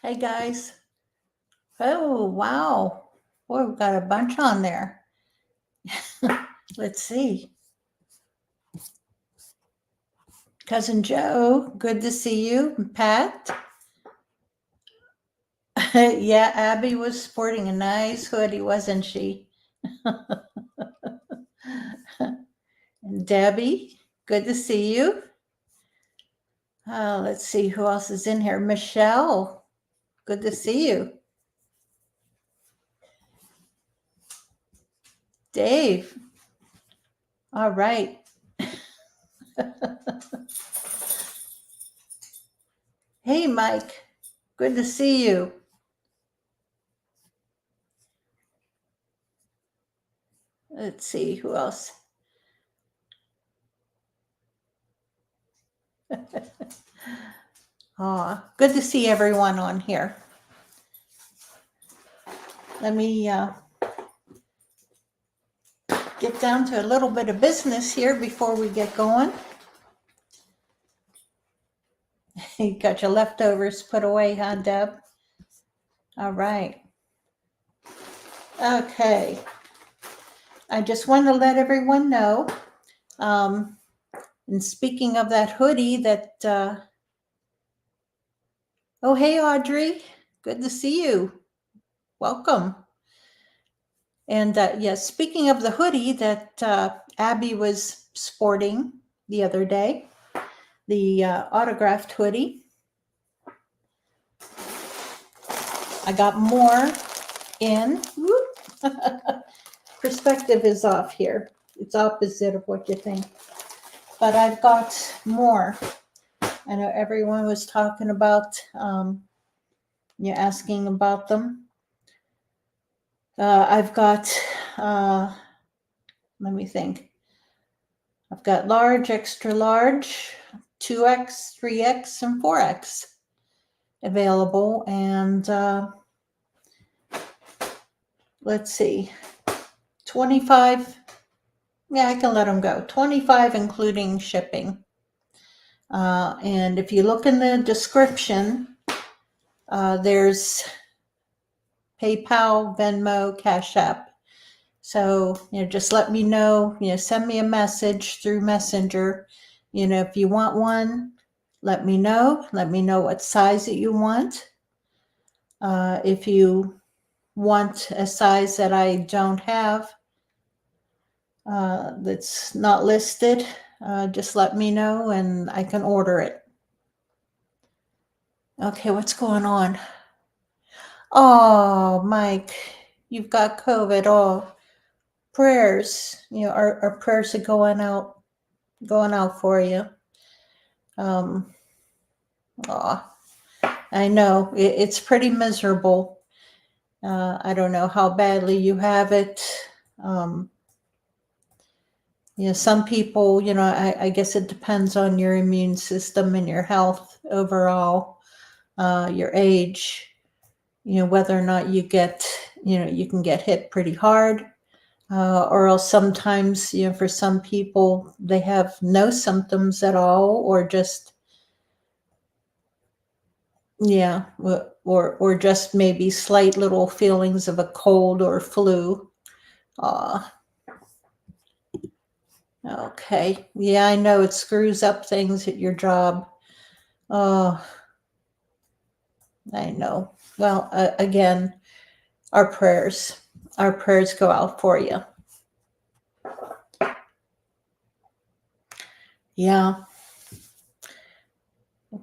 Hey guys. Oh, wow. Boy, we've got a bunch on there. Let's see. Cousin Joe, good to see you. Pat. Yeah, Abby was sporting a nice hoodie, wasn't she? And Debbie, good to see you. Let's see who else is in here. Michelle, good to see you. Dave. All right. Hey, Mike, good to see you. Let's see who else. Good to see everyone on here. Let me get down to a little bit of business here before we get going. You got your leftovers put away, huh, Deb? All right. Okay. I just want to let everyone know, and speaking of that hoodie that, oh, hey, Audrey. Good to see you. Welcome. And yes, speaking of the hoodie that Abby was sporting the other day, the autographed hoodie, I got more in. Perspective is off here. It's opposite of what you think. But I've got more. I know everyone was talking about, you're asking about them. I've got, let me think. I've got large, extra large, 2X, 3X, and 4X available. And let's see, 25. Yeah, I can let them go. 25 including shipping. And if you look in the description, there's PayPal, Venmo, CashApp. So, just let me know, send me a message through Messenger. If you want one, let me know. Let me know what size that you want. If you want a size that I don't have, that's not listed, just let me know and I can order it. Okay, what's going on? Oh, Mike, you've got COVID. Oh, prayers, our prayers are going out for you. I know it's pretty miserable. I don't know how badly you have it. Some people, I guess it depends on your immune system and your health overall, your age, whether or not you get, you can get hit pretty hard. Or else sometimes, for some people, they have no symptoms at all, or just, or just maybe slight little feelings of a cold or flu. Okay. Yeah, I know it screws up things at your job. Oh, I know. Well, again, our prayers go out for you. Yeah.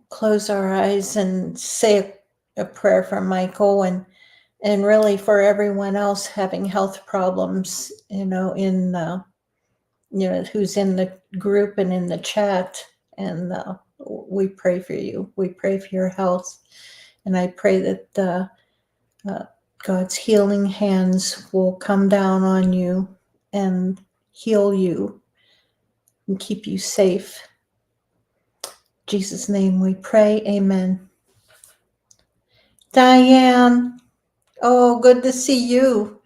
Close our eyes and say a prayer for Michael and really for everyone else having health problems, in who's in the group and in the chat. And we pray for you. We pray for your health. And I pray that God's healing hands will come down on you and heal you and keep you safe. In Jesus' name we pray. Amen. Diane, oh, good to see you.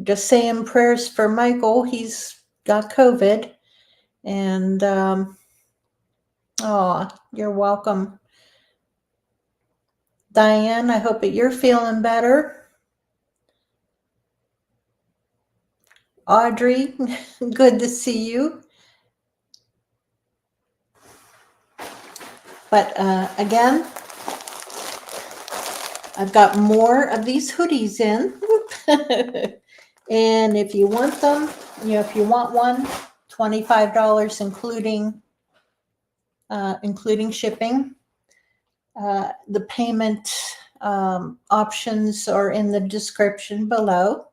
Just saying prayers for Michael. He's got COVID. And, you're welcome. Diane, I hope that you're feeling better. Audrey, good to see you. But again, I've got more of these hoodies in. And if you want them, if you want one, $25 including shipping. The payment options are in the description below.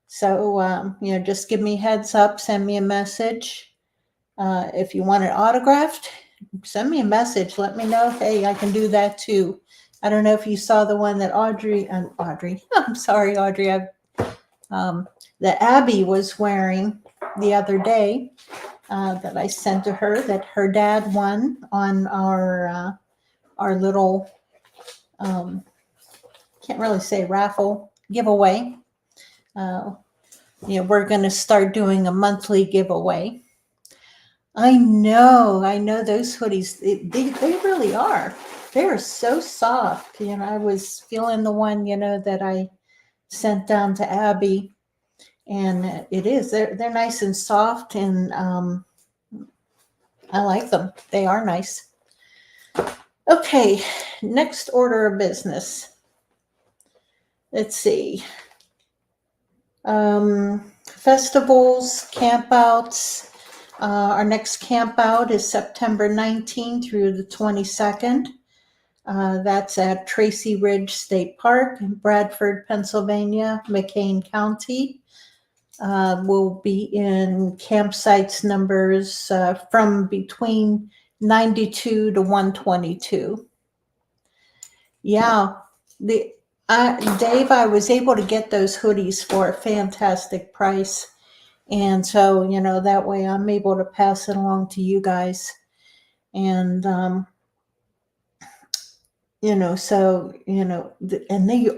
So, just give me a heads up, send me a message. If you want it autographed, send me a message. Let me know, hey, I can do that too. I don't know if you saw the one that Audrey, I'm sorry, Audrey, that Abby was wearing the other day that I sent to her, that her dad won on our little, can't really say raffle, giveaway. We're going to start doing a monthly giveaway. I know those hoodies, they really are. They are so soft. I was feeling the one, that I sent down to Abby, and it is. They're nice and soft, and I like them. They are nice. Okay, next order of business. Let's see. Festivals, campouts. Our next camp out is September 19th through the 22nd. That's at Tracy Ridge State Park in Bradford, Pennsylvania, McCain County. We'll be in campsites numbers from between 92 to 122. Yeah, Dave, I was able to get those hoodies for a fantastic price. And so, that way I'm able to pass it along to you guys. And, and they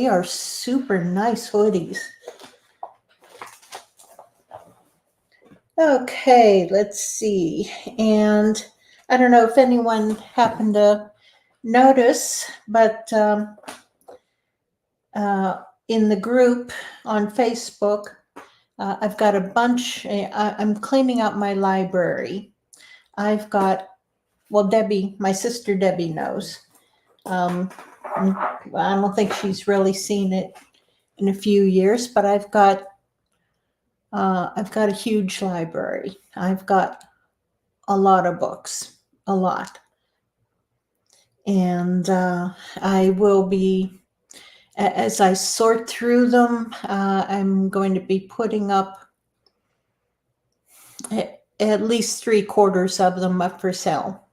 are super nice hoodies. Okay, let's see. And I don't know if anyone happened to notice, but in the group on Facebook, I've got a bunch. I'm cleaning out my library. I've got, Debbie, my sister Debbie knows. I don't think she's really seen it in a few years, but I've got a huge library. I've got a lot of books, a lot. And I will be, as I sort through them, I'm going to be putting up at least 3/4 of them up for sale.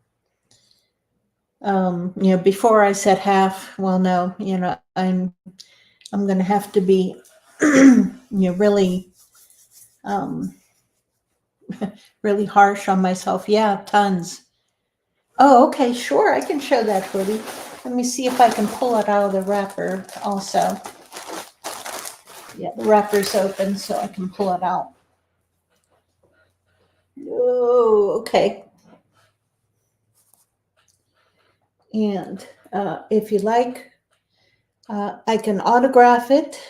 Before I said half, well, no, I'm going to have to be, really, really harsh on myself. Yeah, tons. Oh, okay, sure. I can show that hoodie. Let me see if I can pull it out of the wrapper also. Yeah, the wrapper's open, so I can pull it out. Oh, okay. And if you like, I can autograph it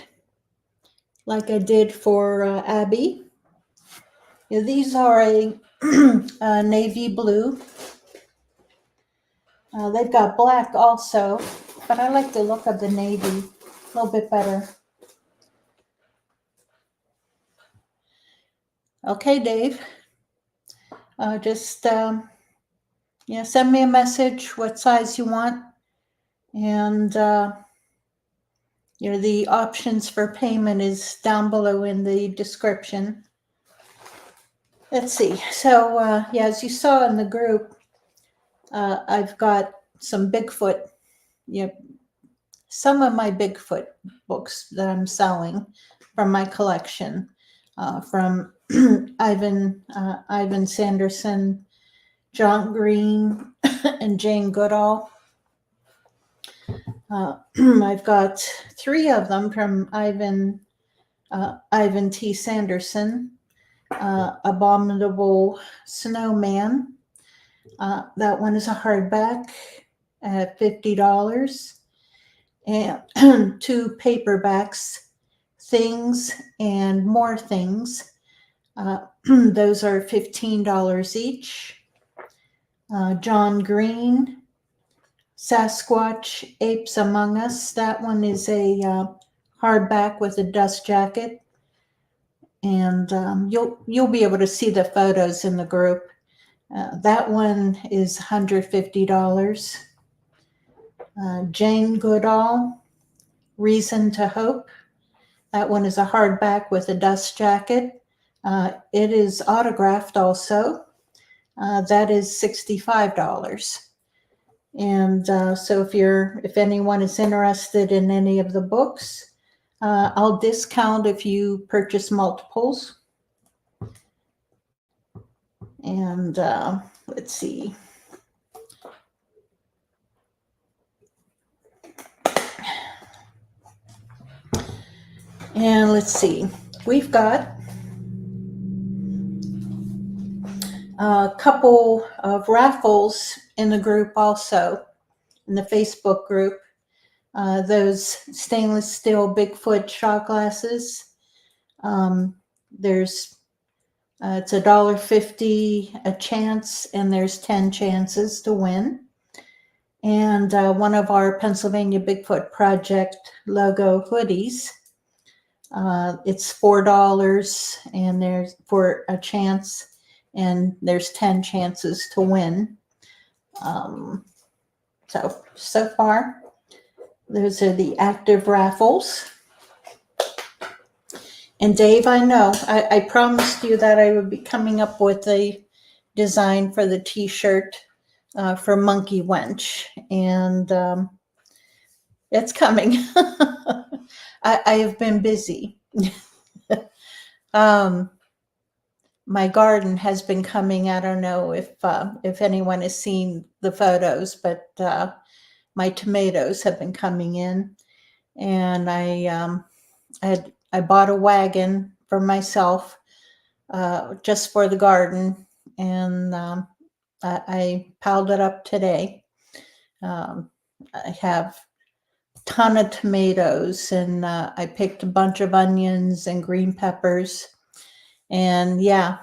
like I did for Abby. These are a navy blue. They've got black also, but I like the look of the navy a little bit better. Okay, Dave. Just send me a message what size you want, and the options for payment is down below in the description. Let's see. So as you saw in the group, I've got some Bigfoot. Some of my Bigfoot books that I'm selling from my collection, from Ivan Sanderson, John Green, and Jane Goodall. I've got 3 of them from Ivan T. Sanderson. Abominable Snowman. That one is a hardback at $50. and 2 paperbacks, Things and More Things. Those are $15 each. John Green, Sasquatch, Apes Among Us. That one is a hardback with a dust jacket, and you'll be able to see the photos in the group. That one is $150. Jane Goodall, Reason to Hope. That one is a hardback with a dust jacket. It is autographed also. That is $65. And so if anyone is interested in any of the books, I'll discount if you purchase multiples. And let's see. And let's see. We've got a couple of raffles in the group also, in the Facebook group. Those stainless steel Bigfoot shot glasses. There's it's $1.50 a chance, and there's 10 chances to win. And one of our Pennsylvania Bigfoot Project logo hoodies. It's $4, and there's for a chance, and there's 10 chances to win. So far, those are the active raffles. And Dave, I know, I promised you that I would be coming up with a design for the t-shirt for Monkey Wench, and it's coming. I have been busy. My garden has been coming. I don't know if anyone has seen the photos, but my tomatoes have been coming in, and I bought a wagon for myself just for the garden, and I piled it up today. I have a ton of tomatoes, and I picked a bunch of onions and green peppers, and yeah.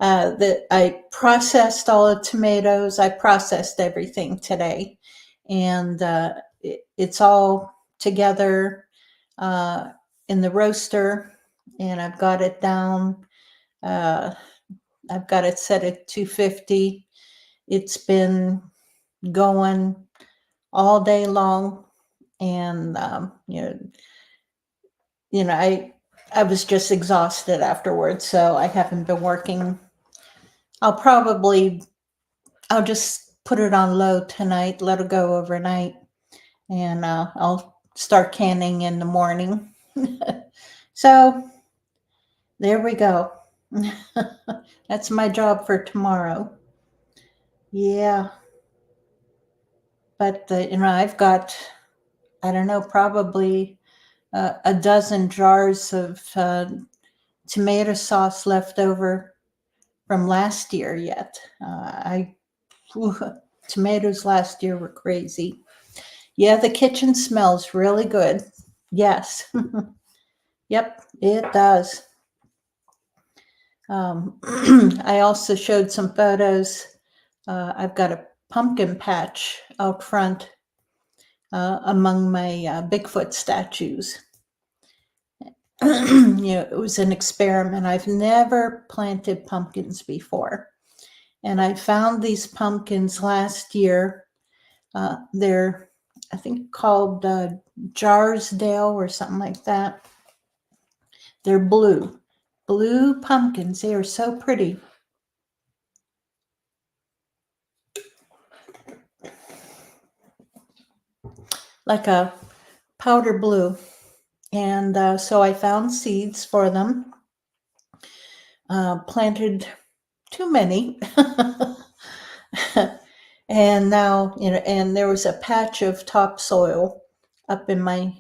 I processed all the tomatoes. I processed everything today, and it's all together in the roaster, and I've got it down. I've got it set at 250. It's been going all day long, and I was just exhausted afterwards, so I haven't been working. I'll just put it on low tonight, let it go overnight, and I'll start canning in the morning. So there we go. That's my job for tomorrow. Yeah. But, I've got, I don't know, probably a dozen jars of tomato sauce left over from last year yet. Tomatoes last year were crazy. Yeah, the kitchen smells really good. Yes. Yep, it does. I also showed some photos. I've got a pumpkin patch out front among my Bigfoot statues. It was an experiment. I've never planted pumpkins before. And I found these pumpkins last year. They're, I think, called Jarsdale or something like that. They're blue pumpkins. They are so pretty. Like a powder blue. And so I found seeds for them. Planted too many. And now, and there was a patch of topsoil up in my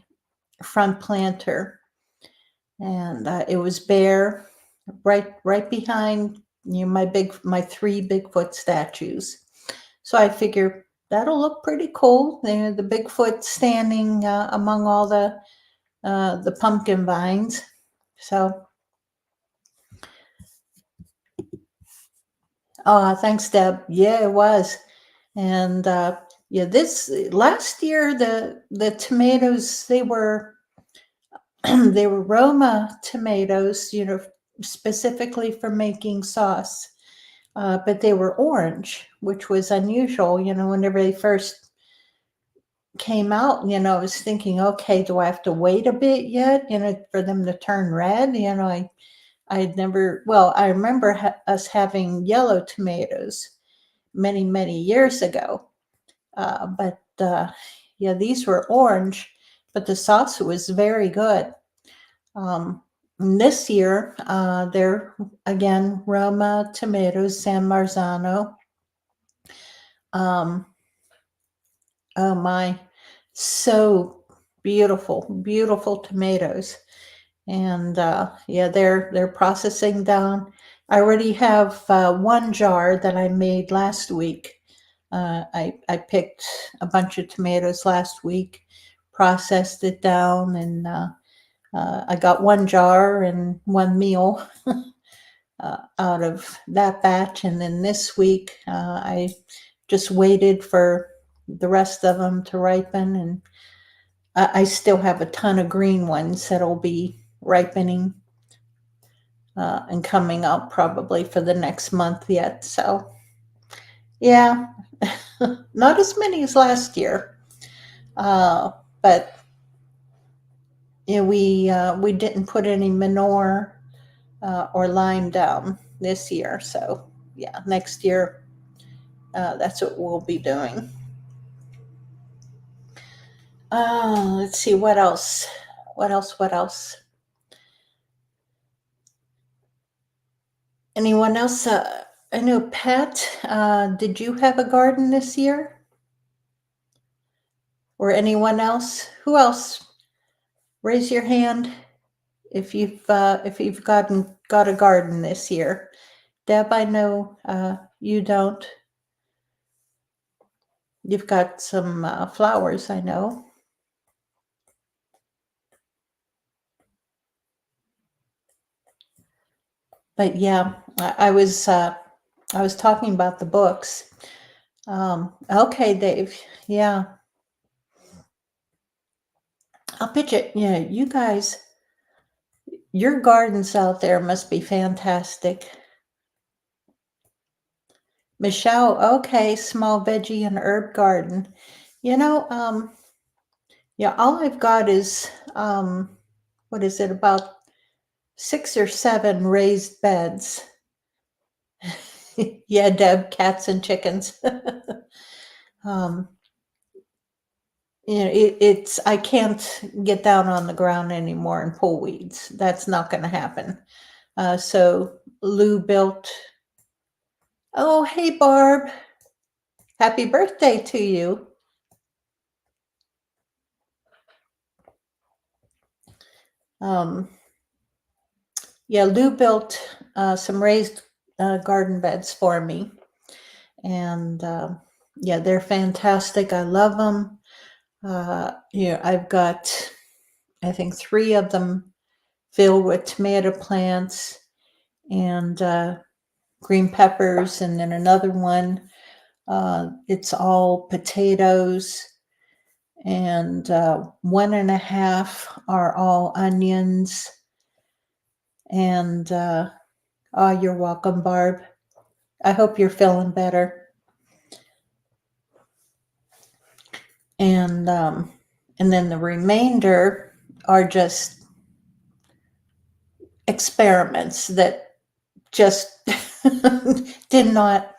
front planter, and it was bare, right behind my 3 Bigfoot statues. So I figure that'll look pretty cool. There, the Bigfoot standing among all the pumpkin vines. So, thanks, Deb. Yeah, it was. And yeah, this last year the tomatoes, they were they were Roma tomatoes, specifically for making sauce. But they were orange, which was unusual. Whenever they first came out, I was thinking, okay, do I have to wait a bit yet, for them to turn red? I had never, well, I remember us having yellow tomatoes many, many years ago. But yeah, these were orange, but the sauce was very good. This year, they're again Roma tomatoes, San Marzano. Um, oh my, so beautiful, beautiful tomatoes. And yeah, they're processing down. I already have one jar that I made last week. I picked a bunch of tomatoes last week, processed it down, and I got one jar and one meal out of that batch. And then this week, I just waited for the rest of them to ripen, and I still have a ton of green ones that'll be ripening and coming up probably for the next month yet. So, yeah, not as many as last year, but we didn't put any manure or lime down this year. So, yeah, next year that's what we'll be doing. Let's see, what else? What else? Anyone else? I know, Pat, did you have a garden this year? Or anyone else? Who else? Raise your hand if you've got a garden this year. Deb, I know you don't. You've got some flowers, I know. But yeah, I was talking about the books. Okay, Dave. Yeah, I'll pitch it. Yeah, you guys, your gardens out there must be fantastic. Michelle, okay, small veggie and herb garden. Yeah, all I've got is what is it, about 6 or 7 raised beds. Yeah, Deb, cats and chickens. um, it's I can't get down on the ground anymore and pull weeds. That's not going to happen. So Lou built. Oh, hey, Barb. Happy birthday to you. Yeah, Lou built some raised garden beds for me. And yeah, they're fantastic. I love them. I've got, I think, 3 of them filled with tomato plants and green peppers, and then another one. It's all potatoes, and 1.5 are all onions. And oh, you're welcome, Barb. I hope you're feeling better. And then the remainder are just experiments that just did not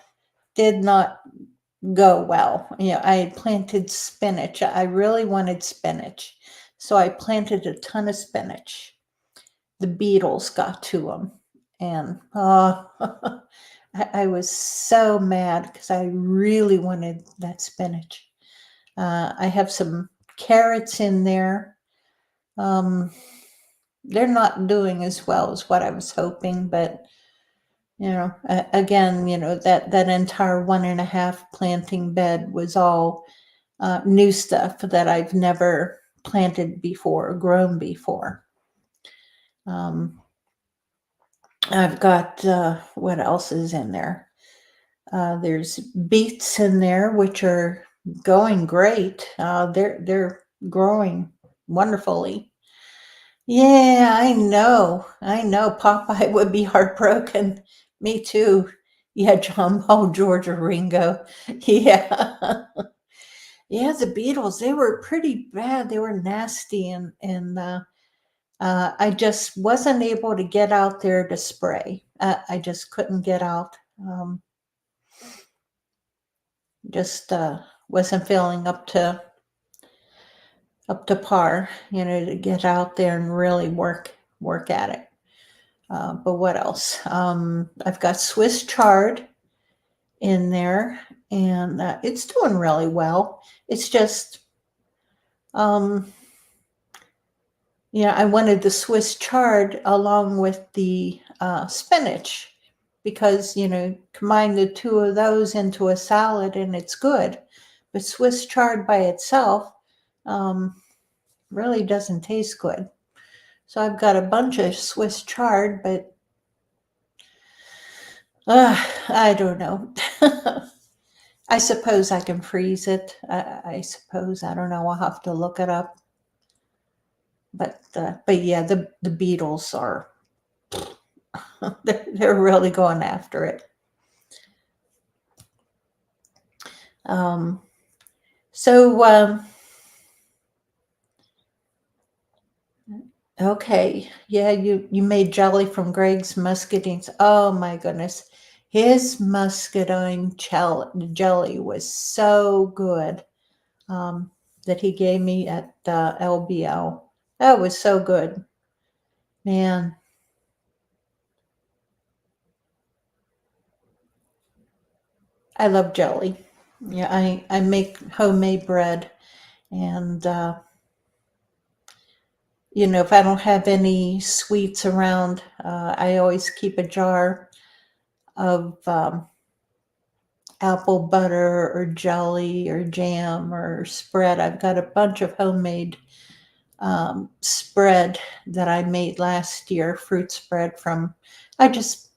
go well. I had planted spinach. I really wanted spinach, so I planted a ton of spinach. The beetles got to them, and I was so mad because I really wanted that spinach. I have some carrots in there. They're not doing as well as what I was hoping, but Again, that entire 1.5 planting bed was all new stuff that I've never planted before or grown before. I've got, what else is in there? There's beets in there, which are going great. They're growing wonderfully. Yeah, I know. I know. Popeye would be heartbroken. Me too. Yeah, John Paul, George, or Ringo. Yeah. Yeah, the Beatles, they were pretty bad. They were nasty, and I just wasn't able to get out there to spray. I just couldn't get out. Just wasn't feeling up to par, to get out there and really work at it. But what else? I've got Swiss chard in there, and it's doing really well. It's just, I wanted the Swiss chard along with the spinach because, combine the two of those into a salad and it's good. But Swiss chard by itself really doesn't taste good. So I've got a bunch of Swiss chard, but I don't know. I suppose I can freeze it. I suppose. I don't know. I'll have to look it up. But yeah, the Beatles are they're really going after it. So okay, yeah, you made jelly from Greg's muscadines. Oh my goodness, his muscadine jelly was so good. That he gave me at LBL. That was so good, man. I love jelly. Yeah, I make homemade bread, and if I don't have any sweets around, I always keep a jar of apple butter or jelly or jam or spread. I've got a bunch of homemade spread that I made last year, fruit spread from. I just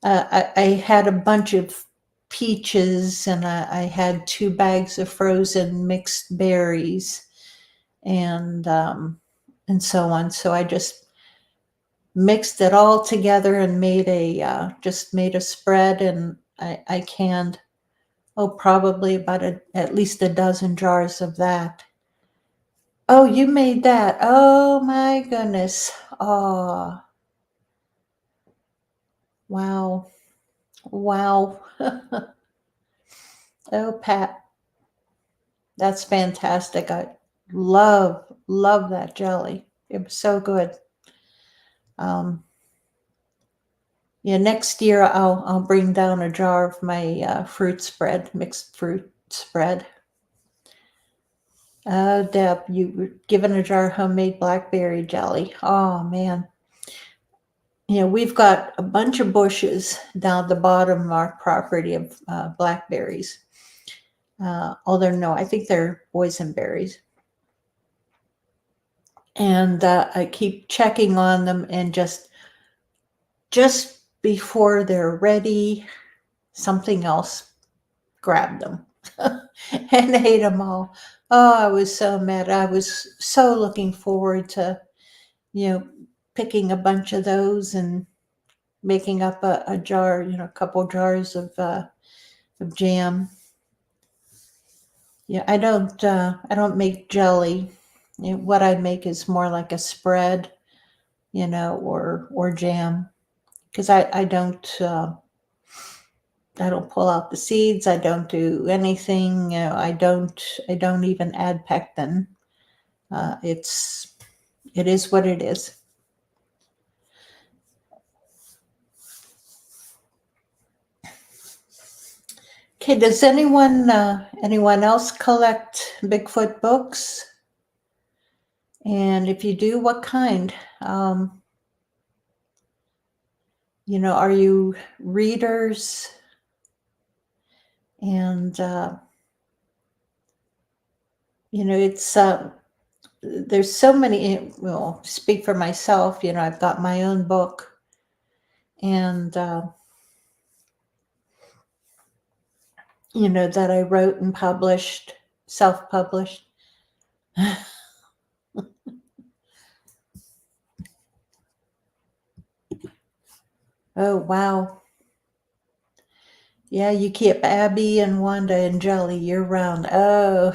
I had a bunch of peaches, and I had 2 bags of frozen mixed berries, and so on. So I just mixed it all together and made a spread, and I canned probably about at least a dozen jars of that. Oh, you made that? Oh my goodness! Oh, wow, wow! Oh, Pat, that's fantastic. I love that jelly. It was so good. Um, yeah, next year I'll bring down a jar of my mixed fruit spread. Oh, Deb, you were given a jar of homemade blackberry jelly. Oh man. We've got a bunch of bushes down at the bottom of our property of blackberries. Although no, I think they're boysenberries. And I keep checking on them, and just before they're ready, something else grabbed them and ate them all. Oh, I was so mad. I was so looking forward to, picking a bunch of those and making up a jar, a couple jars of jam. Yeah, I don't make jelly. What I make is more like a spread, or jam, because I don't pull out the seeds. I don't do anything. I don't even add pectin. It is what it is. Okay, does anyone else collect Bigfoot books? And if you do, what kind? are you readers? And, it's, there's so many, well, speak for myself, I've got my own book, and, that I wrote and published, self-published. Oh, wow. Yeah, you keep Abby and Wanda and Jelly year round. Oh,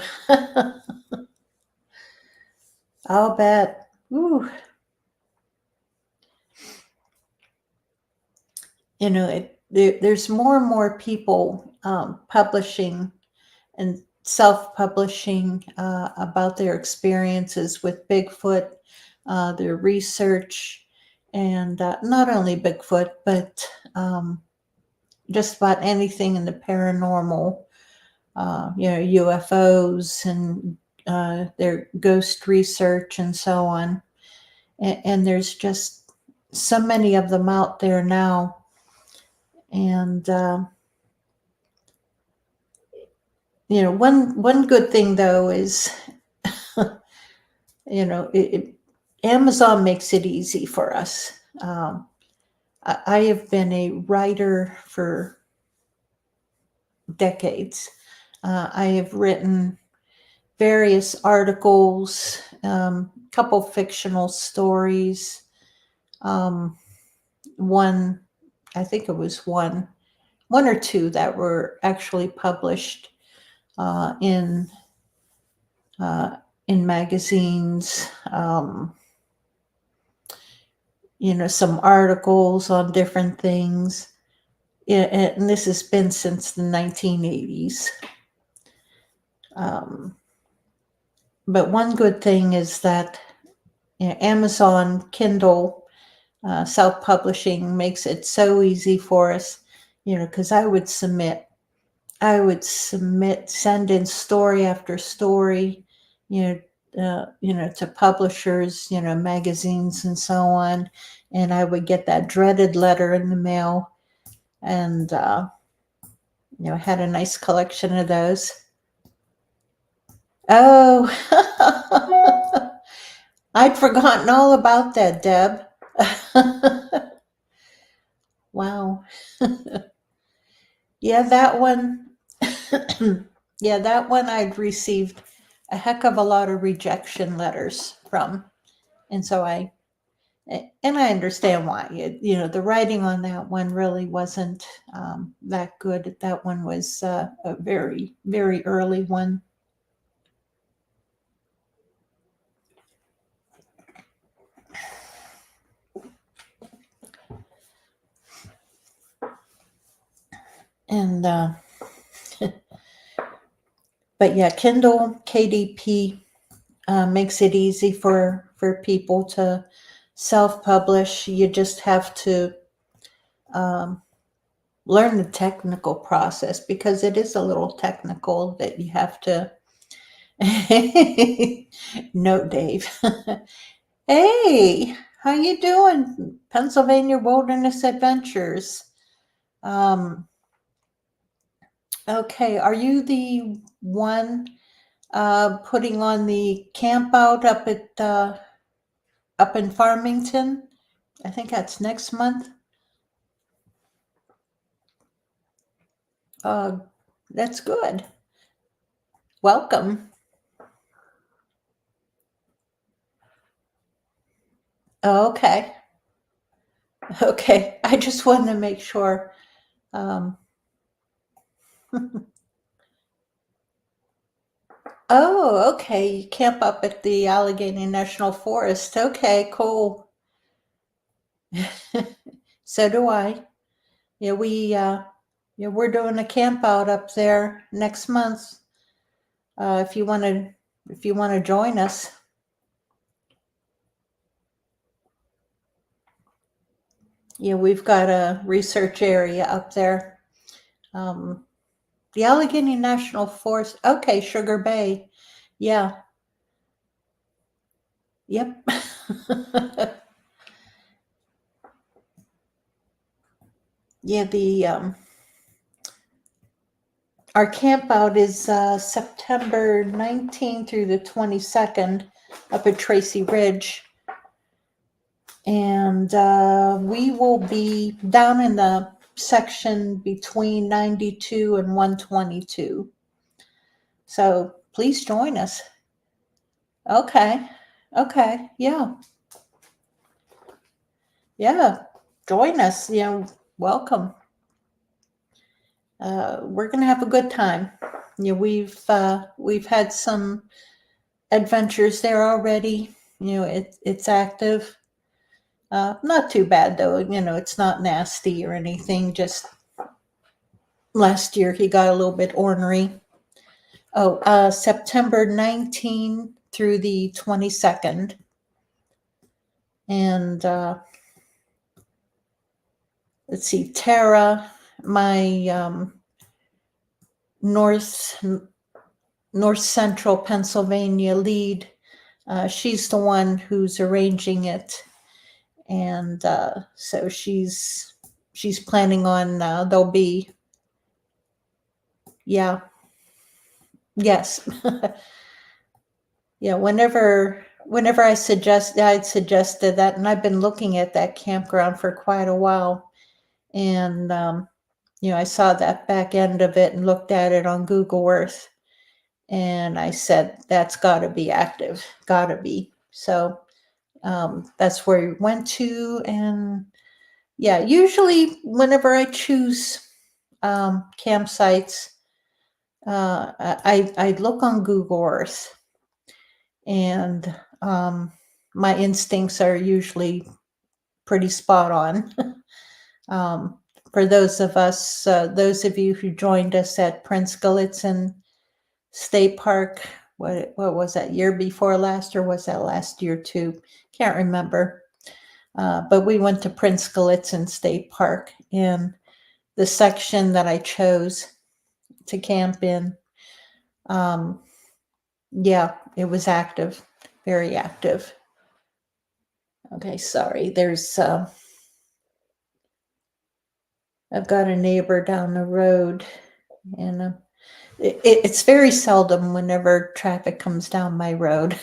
I'll bet. Ooh. There's more and more people publishing and self-publishing about their experiences with Bigfoot, their research, and not only Bigfoot, but just about anything in the paranormal, UFOs and their ghost research and so on. And there's just so many of them out there now. And one good thing though is, Amazon makes it easy for us. I have been a writer for decades. I have written various articles, couple fictional stories. One, I think it was one or two that were actually published in magazines. Some articles on different things. And this has been since the 1980s. But one good thing is that Amazon Kindle self-publishing makes it so easy for us, because I would send in story after story, to publishers, magazines and so on. And I would get that dreaded letter in the mail, and, had a nice collection of those. Oh, I'd forgotten all about that, Deb. Wow. Yeah, that one. Yeah, that one I'd received a heck of a lot of rejection letters from. And so I understand why. The writing on that one really wasn't that good. That one was a very, very early one. And, but yeah, Kindle KDP makes it easy for people to self-publish. You just have to learn the technical process, because it is a little technical that you have to. No, Dave. Hey, how you doing? Pennsylvania Wilderness Adventures. Okay, are you the one putting on the camp out up in Farmington? I think that's next month. That's good. Welcome. Okay. Okay. I just wanted to make sure. Oh, okay. You camp up at the Allegheny National Forest. Okay, cool. So do I. Yeah, we're doing a camp out up there next month. If you want to join us. Yeah, we've got a research area up there. The Allegheny National Forest. Okay, Sugar Bay. Yeah. Yep. Yeah, our camp out is September 19th through the 22nd up at Tracy Ridge. And we will be down in the section between 92 and 122. So please join us. Okay. Okay. Yeah. Yeah. Join us. Welcome. We're gonna have a good time. We've had some adventures there already. It's active. Not too bad though. It's not nasty or anything. Just last year he got a little bit ornery. Oh, September 19 through the 22nd. And let's see, Tara, my north central Pennsylvania lead, she's the one who's arranging it. And so she's planning on there'll be, yeah, yes. Yeah, whenever I'd suggested that, and I've been looking at that campground for quite a while. And I saw that back end of it and looked at it on Google Earth, and I said, that's got to be active, got to be. So that's where we went to. And yeah, usually whenever I choose campsites, I look on Google Earth, and my instincts are usually pretty spot on. For those of you who joined us at Prince Gallitzin State Park, what was that, year before last, or was that last year too? Can't remember. But we went to Prince Gallitzin State Park, and the section that I chose to camp in, yeah, it was active, very active. Okay, sorry. I've got a neighbor down the road, and it's very seldom whenever traffic comes down my road.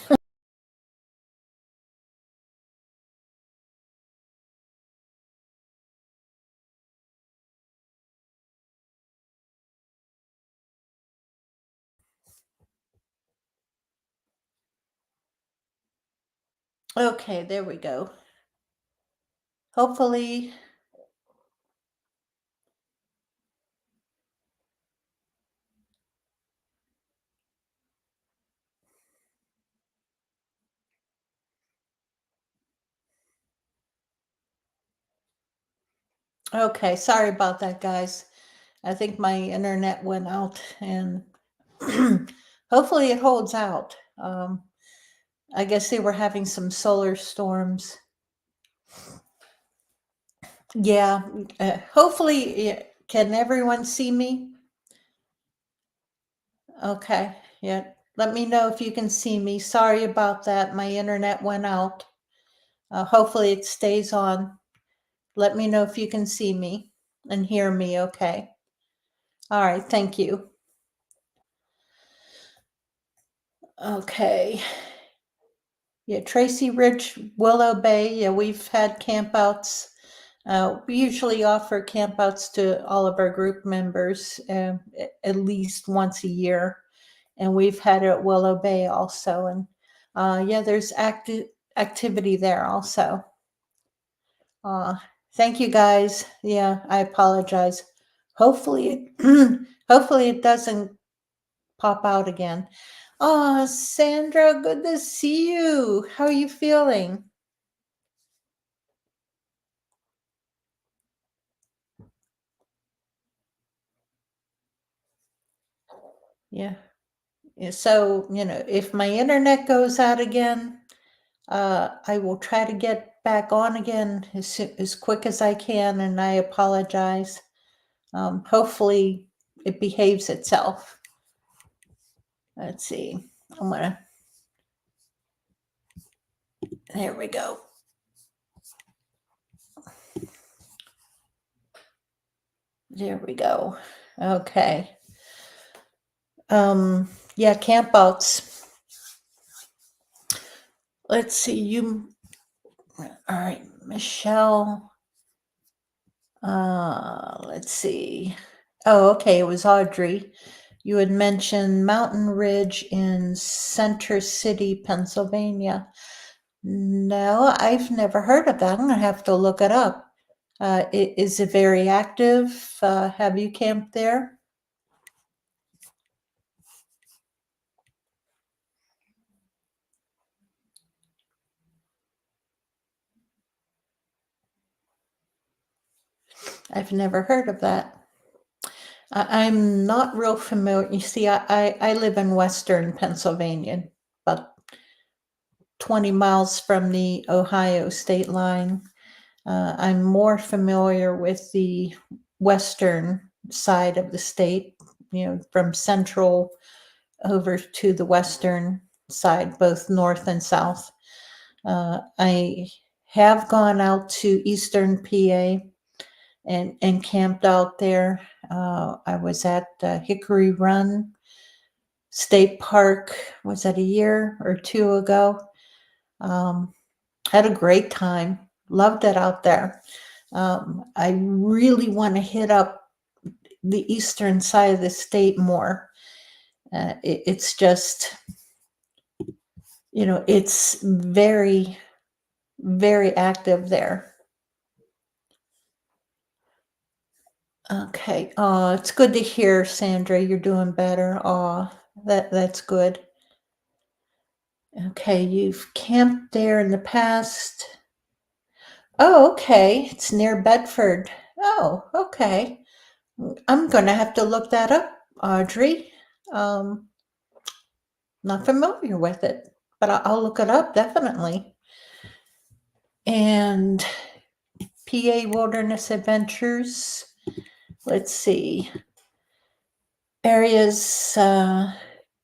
Okay, there we go. Hopefully, okay, sorry about that, guys. I think my internet went out, and hopefully it holds out. I guess they were having some solar storms. Yeah, hopefully, can everyone see me? Okay, yeah. Let me know if you can see me. Sorry about that. My internet went out. Hopefully it stays on. Let me know if you can see me and hear me okay. All right, thank you. Okay. Yeah, Tracy Ridge, Willow Bay. Yeah, we've had campouts. We usually offer campouts to all of our group members at least once a year. And we've had it at Willow Bay also. And yeah, there's activity there also. Thank you guys. Yeah, I apologize. Hopefully hopefully it doesn't pop out again. Oh, Sandra, good to see you. How are you feeling? Yeah. So, if my internet goes out again, I will try to get back on again as quick as I can, and I apologize. Hopefully it behaves itself. Let's see. There we go. There we go. Okay. Yeah, campouts. Let's see, all right, Michelle. Let's see. Oh, okay, it was Audrey. You had mentioned Mountain Ridge in Center City, Pennsylvania. No, I've never heard of that. I'm gonna have to look it up. Is it very active? Have you camped there? I've never heard of that. I'm not real familiar. You see, I live in Western Pennsylvania, about 20 miles from the Ohio state line. I'm more familiar with the western side of the state, from central over to the western side, both north and south. I have gone out to eastern PA and camped out there. I was at Hickory Run State Park, was that a year or two ago? Um, had a great time. Loved it out there. I really want to hit up the eastern side of the state more. It's just, it's very, very active there. Okay. It's good to hear, Sandra. You're doing better. That's good. Okay, you've camped there in the past. Oh, okay. It's near Bedford. Oh, okay. I'm gonna have to look that up, Audrey. Um, Not familiar with it, but I'll look it up definitely. And PA Wilderness Adventures. Let's see. Areas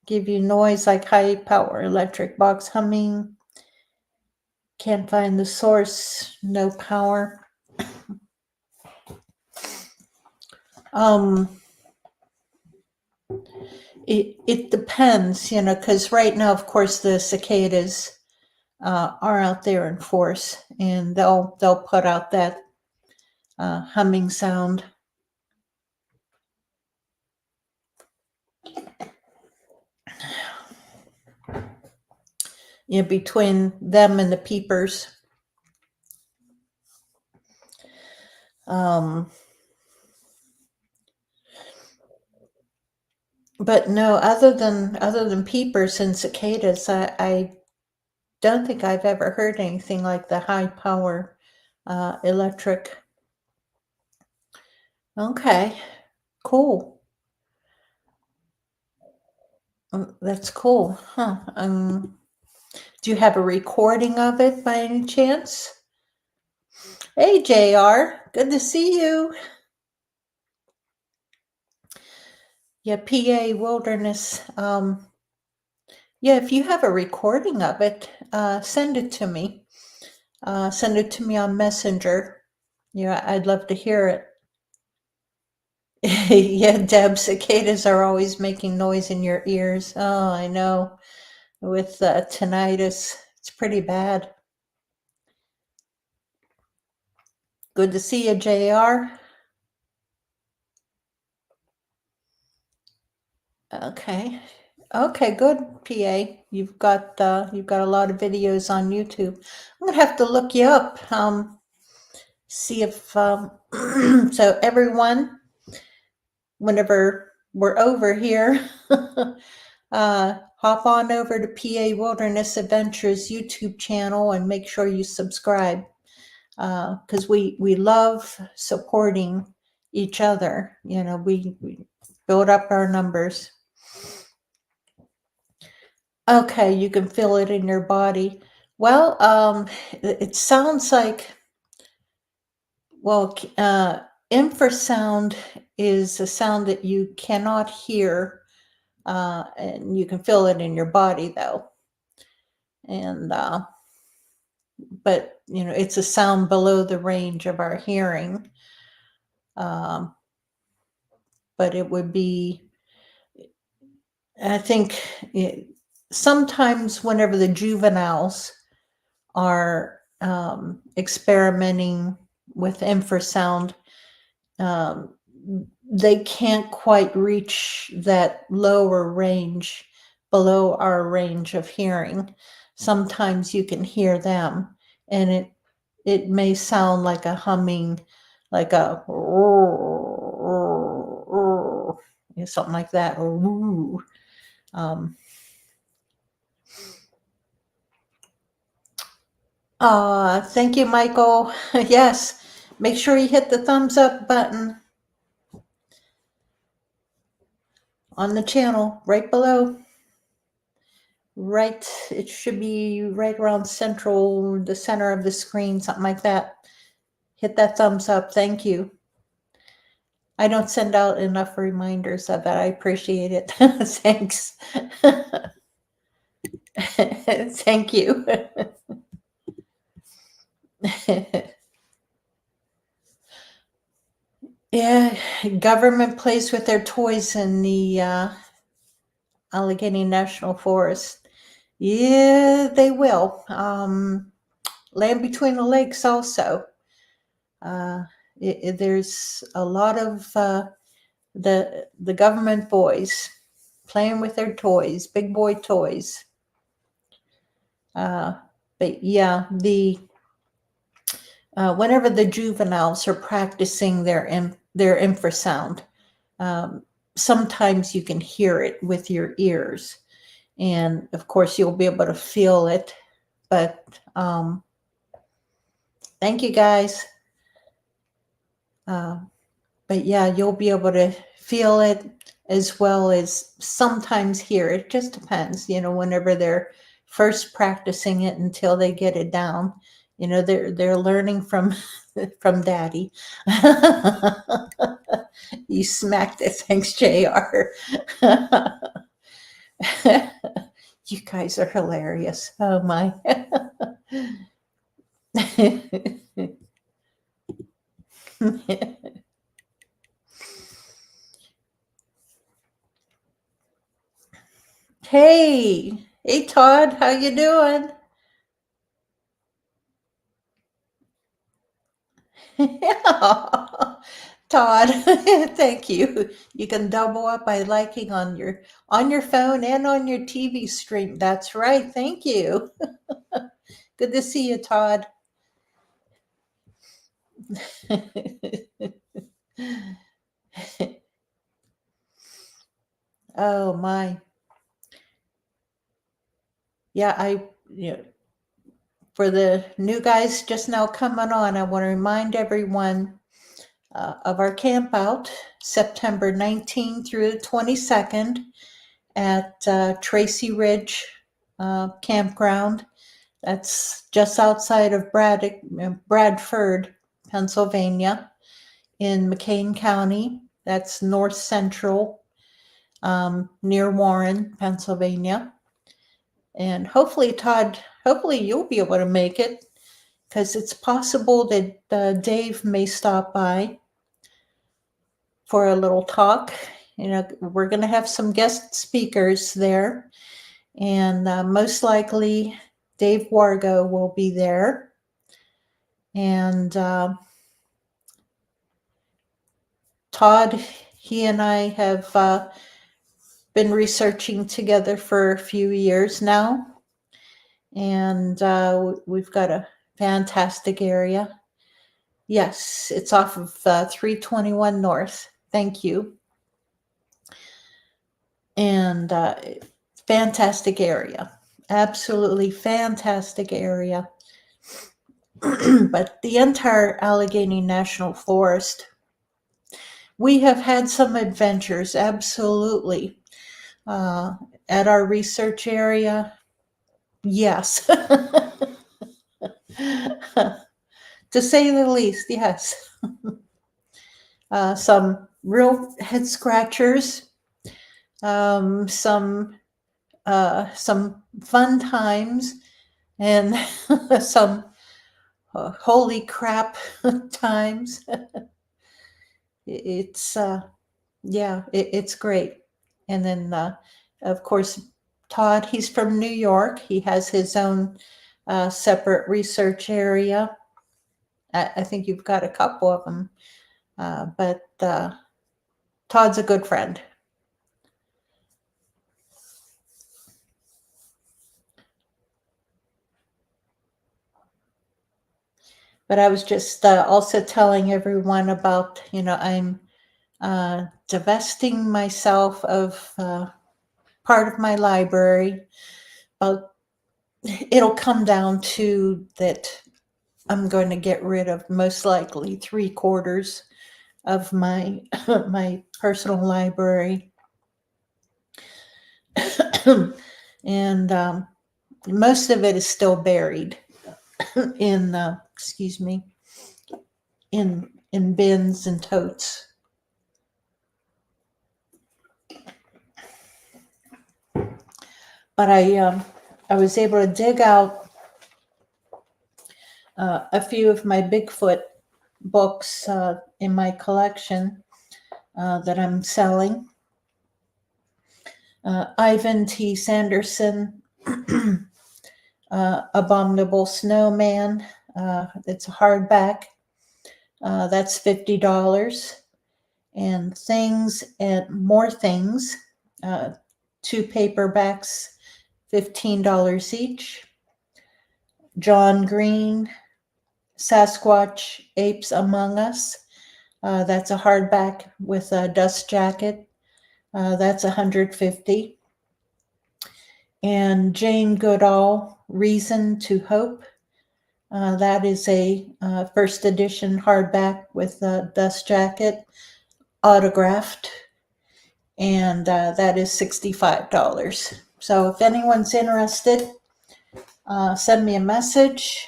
give you noise like high power electric box humming. Can't find the source, no power. It depends, because right now, of course, the cicadas are out there in force, and they'll put out that humming sound. Between them and the peepers. But no, other than peepers and cicadas, I don't think I've ever heard anything like the high power electric. Okay, cool. That's cool, huh? Do you have a recording of it by any chance? Hey, JR, good to see you. Yeah, PA Wilderness. Yeah, if you have a recording of it, send it to me. Send it to me on Messenger. Yeah, I'd love to hear it. Yeah, Deb, cicadas are always making noise in your ears. Oh, I know. With tinnitus, it's pretty bad. Good to see you, JR. Okay. Okay, good, PA. You've got a lot of videos on YouTube. I'm gonna have to look you up. See if so everyone, whenever we're over here, hop on over to PA Wilderness Adventures YouTube channel and make sure you subscribe, because we love supporting each other. We build up our numbers. Okay, you can feel it in your body. Well, it sounds like, well, infrasound is a sound that you cannot hear, and you can feel it in your body though. And but it's a sound below the range of our hearing. Um, but it would be, I think, sometimes whenever the juveniles are experimenting with infrasound, um, they can't quite reach that lower range below our range of hearing. Sometimes you can hear them, and it may sound like a humming, like a something like that, or woo. Thank you, Michael. Yes, make sure you hit the thumbs up button on the channel right below. Right, it should be right around the center of the screen, something like that. Hit that thumbs up. Thank you. I don't send out enough reminders of that. I appreciate it. Thanks. Thank you. Yeah, government plays with their toys in the Allegheny National Forest. Yeah, they will. Land Between the Lakes also. There's a lot of the government boys playing with their toys, big boy toys. But yeah, whenever the juveniles are practicing their infrasound, sometimes you can hear it with your ears, and of course you'll be able to feel it. But thank you guys. But yeah, you'll be able to feel it as well as sometimes hear it. It just depends, whenever they're first practicing it until they get it down. They're learning from from daddy. You smacked it. Thanks, JR. You guys are hilarious. Oh my. Hey Todd, how you doing? Todd, thank you. You can double up by liking on your phone and on your TV stream. That's right. Thank you. Good to see you, Todd. Oh my. Yeah, for the new guys just now coming on, I want to remind everyone of our camp out September 19th through the 22nd at Tracy Ridge Campground. That's just outside of Bradford, Pennsylvania, in McCain County. That's north central, near Warren, Pennsylvania. And hopefully, Todd, you'll be able to make it, because it's possible that Dave may stop by for a little talk. We're going to have some guest speakers there, and most likely Dave Wargo will be there. And Todd, he and I have been researching together for a few years now, and we've got a fantastic area. Yes, it's off of 321 North. Thank you. And fantastic area. Absolutely fantastic area. But the entire Allegheny National Forest, we have had some adventures, absolutely. At our research area, yes. To say the least, yes. Some real head scratchers, some fun times, and some holy crap times. It's Yeah, it's great. And then, of course, Todd, he's from New York. He has his own separate research area. I think you've got a couple of them, but Todd's a good friend. But I was just also telling everyone about, I'm divesting myself of part of my library. But it'll come down to that I'm going to get rid of most likely 3/4 of my my personal library. And most of it is still buried in excuse me, in bins and totes. But I was able to dig out a few of my Bigfoot books in my collection that I'm selling. Ivan T. Sanderson, Abominable Snowman. It's a hardback. That's $50. And Things and More Things, 2 paperbacks, $15 each. John Green, Sasquatch Apes Among Us. That's a hardback with a dust jacket. That's $150. And Jane Goodall, Reason to Hope. That is a first edition hardback with a dust jacket, autographed, and that is $65. So if anyone's interested, send me a message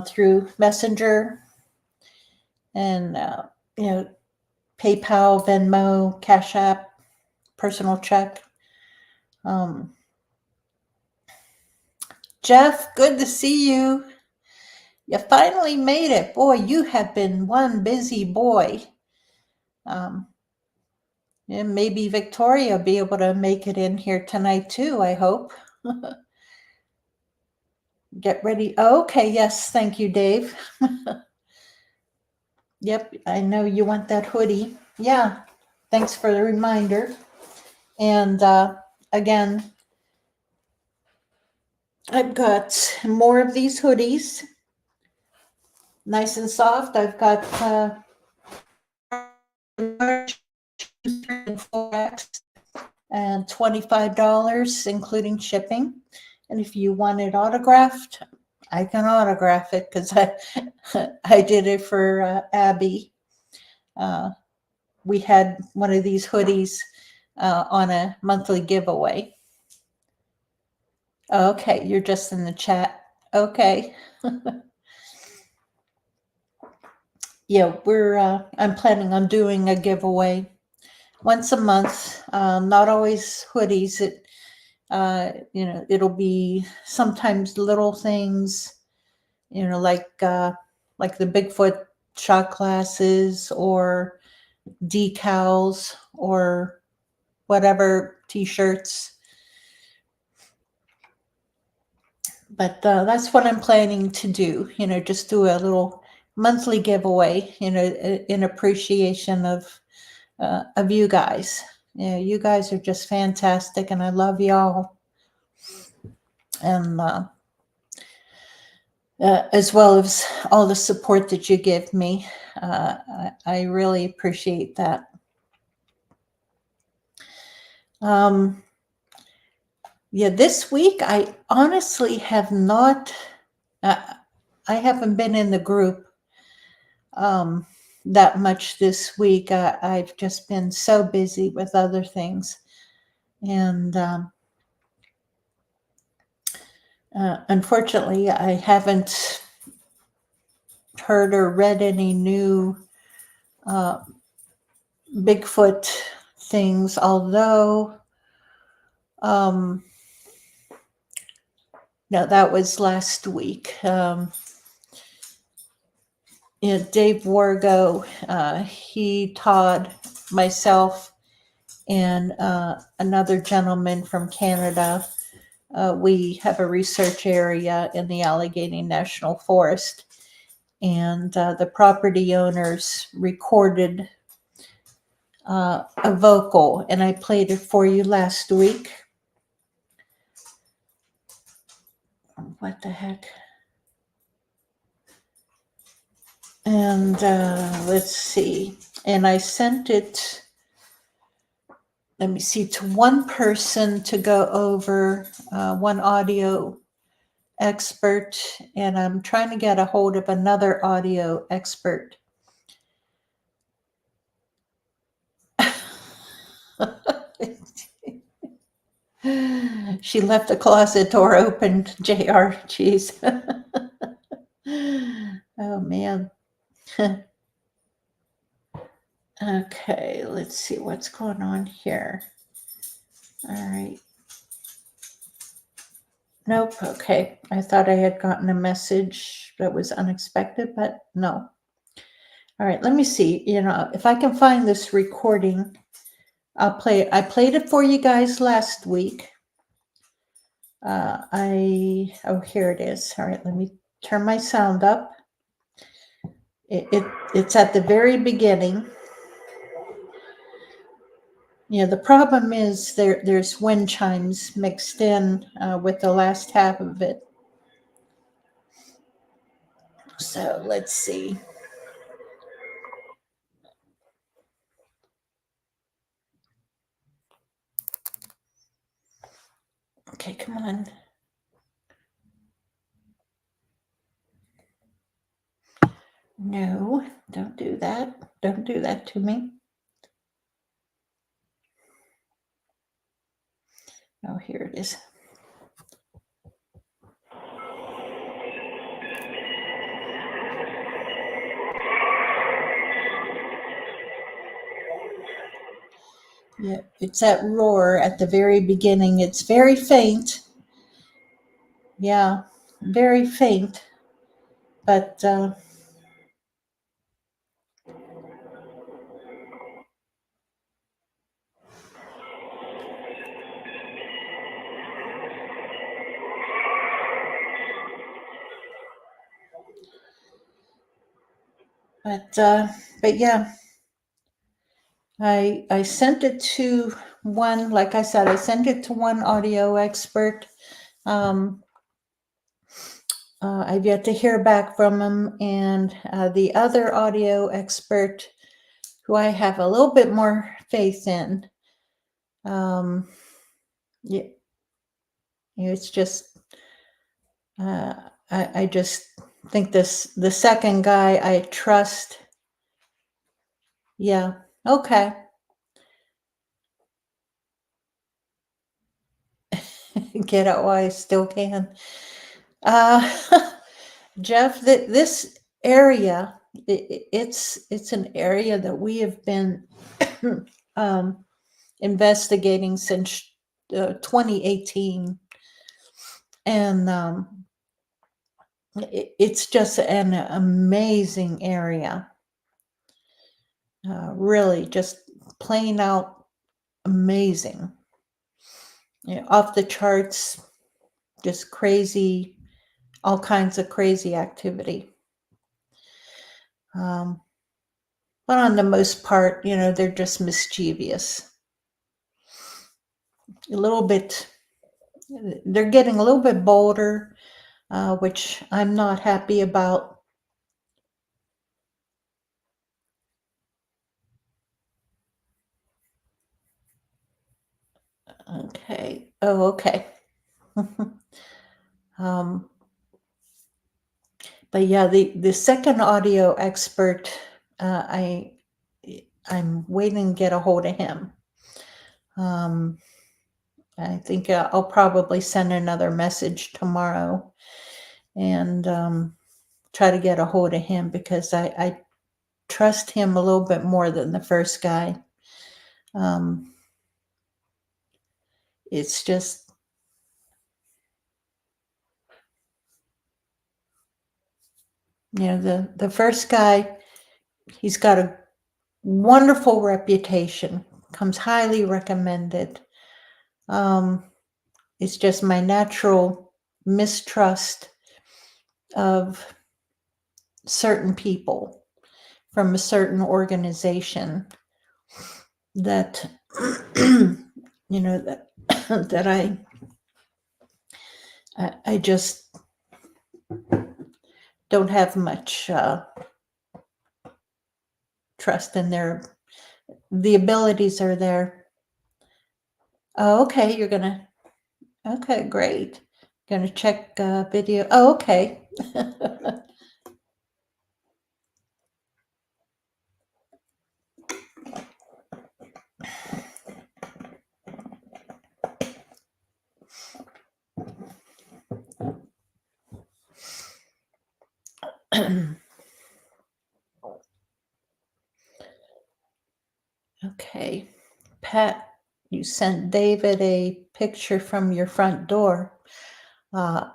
through Messenger and PayPal, Venmo, CashApp, personal check. Jeff, good to see you. You finally made it. Boy, you have been one busy boy. And maybe Victoria will be able to make it in here tonight too, I hope. Get ready. Oh, okay, yes, thank you, Dave. Yep, I know you want that hoodie. Yeah, thanks for the reminder. And again, I've got more of these hoodies. Nice and soft. I've got and $25, including shipping. And if you want it autographed, I can autograph it because I did it for Abby. We had one of these hoodies on a monthly giveaway. Okay, you're just in the chat. Okay. Yeah, I'm planning on doing a giveaway once a month. Not always hoodies. It'll be sometimes little things, like the Bigfoot shot glasses or decals or whatever, t-shirts. But that's what I'm planning to do, just do a little monthly giveaway, in appreciation of you guys. You guys are just fantastic, and I love y'all. And as well as all the support that you give me. I really appreciate that. Yeah, this week I honestly have not, I haven't been in the group that much this week. I've just been so busy with other things. And unfortunately, I haven't heard or read any new Bigfoot things, although no, that was last week. Dave Wargo, he, Todd, myself, and another gentleman from Canada. We have a research area in the Allegheny National Forest, and the property owners recorded a vocal, and I played it for you last week. What the heck? And let's see. And I sent it, let me see, to one person to go over, one audio expert, and I'm trying to get a hold of another audio expert. She left the closet door open, JR. Jeez. Oh, man. Okay, let's see what's going on here. All right. Nope. Okay. I thought I had gotten a message that was unexpected, but no. All right. Let me see. If I can find this recording, I'll play it. I played it for you guys last week. Here it is. All right. Let me turn my sound up. It's at the very beginning. The problem is there's wind chimes mixed in with the last half of it. So let's see. Okay, come on. No, don't do that. Don't do that to me. Oh, here it is. Yeah, it's that roar at the very beginning. It's very faint. Yeah, very faint. But yeah, I sent it to one. Like I said, I sent it to one audio expert. I've yet to hear back from him, and the other audio expert, who I have a little bit more faith in. Yeah, it's just I just think the second guy I trust. Yeah. Okay. Get out while I still can. Jeff, this area, it's an area that we have been investigating since 2018, and it's just an amazing area. Really, just plain out amazing. Off the charts, just crazy, all kinds of crazy activity. But on the most part, they're just mischievous. A little bit, they're getting a little bit bolder, which I'm not happy about. Okay. Oh, okay. But yeah, the second audio expert, I'm waiting to get a hold of him. I think I'll probably send another message tomorrow and try to get a hold of him, because I trust him a little bit more than the first guy. It's just, The first guy, he's got a wonderful reputation, comes highly recommended. It's just my natural mistrust of certain people from a certain organization that that that I just don't have much trust in the abilities are there. Oh, okay, okay, great. Gonna check video. Oh, okay. Okay. Pat, you sent David a picture from your front door.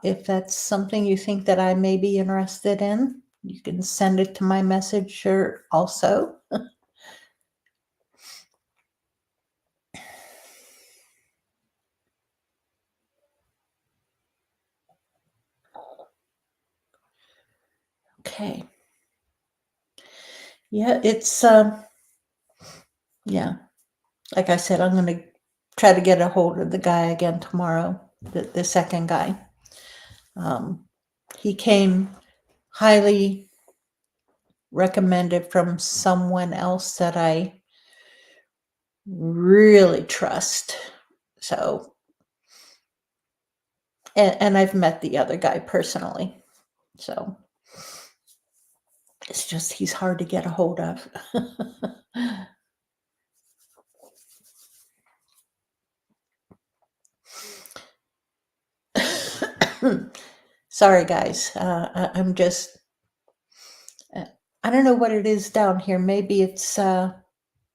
If that's something you think that I may be interested in, you can send it to my messenger also. Okay. Yeah, it's yeah. Like I said, I'm gonna try to get a hold of the guy again tomorrow, the second guy. He came highly recommended from someone else that I really trust. So, and I've met the other guy personally. So it's just he's hard to get a hold of. Sorry, guys. I'm just, I don't know what it is down here. Maybe it's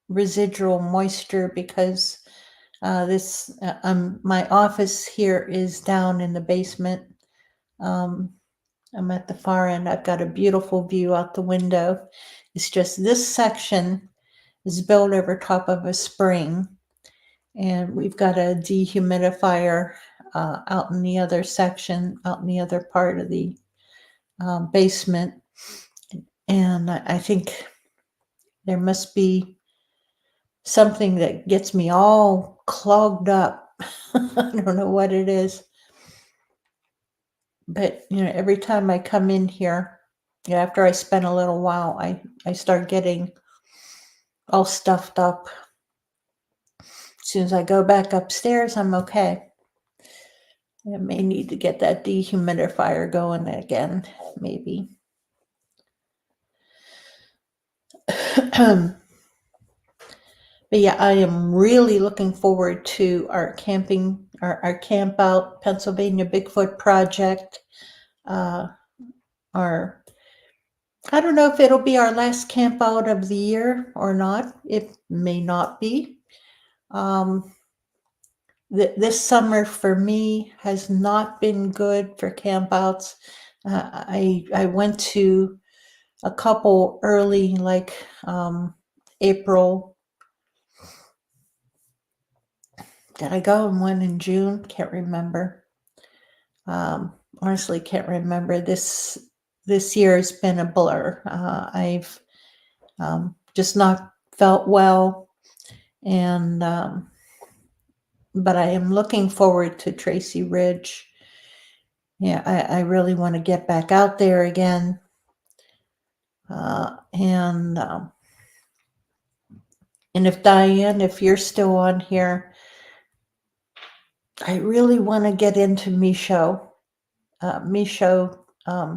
residual moisture because my office here is down in the basement. I'm at the far end. I've got a beautiful view out the window. It's just this section is built over top of a spring, and we've got a dehumidifier out in the other section, out in the other part of the basement. And I think there must be something that gets me all clogged up. I don't know what it is. But, every time I come in here, after I spend a little while, I start getting all stuffed up. As soon as I go back upstairs, I'm okay. I may need to get that dehumidifier going again, maybe. But yeah, I am really looking forward to our camp out Pennsylvania Bigfoot project. I don't know if it'll be our last camp out of the year or not. It may not be. This summer for me has not been good for campouts. I went to a couple early, like April. Did I go and one in June? Can't remember. Honestly, can't remember. This year has been a blur. I've just not felt well, and but I am looking forward to Tracy Ridge. Yeah, I really want to get back out there again. And if Diane, if you're still on here, I really want to get into Micho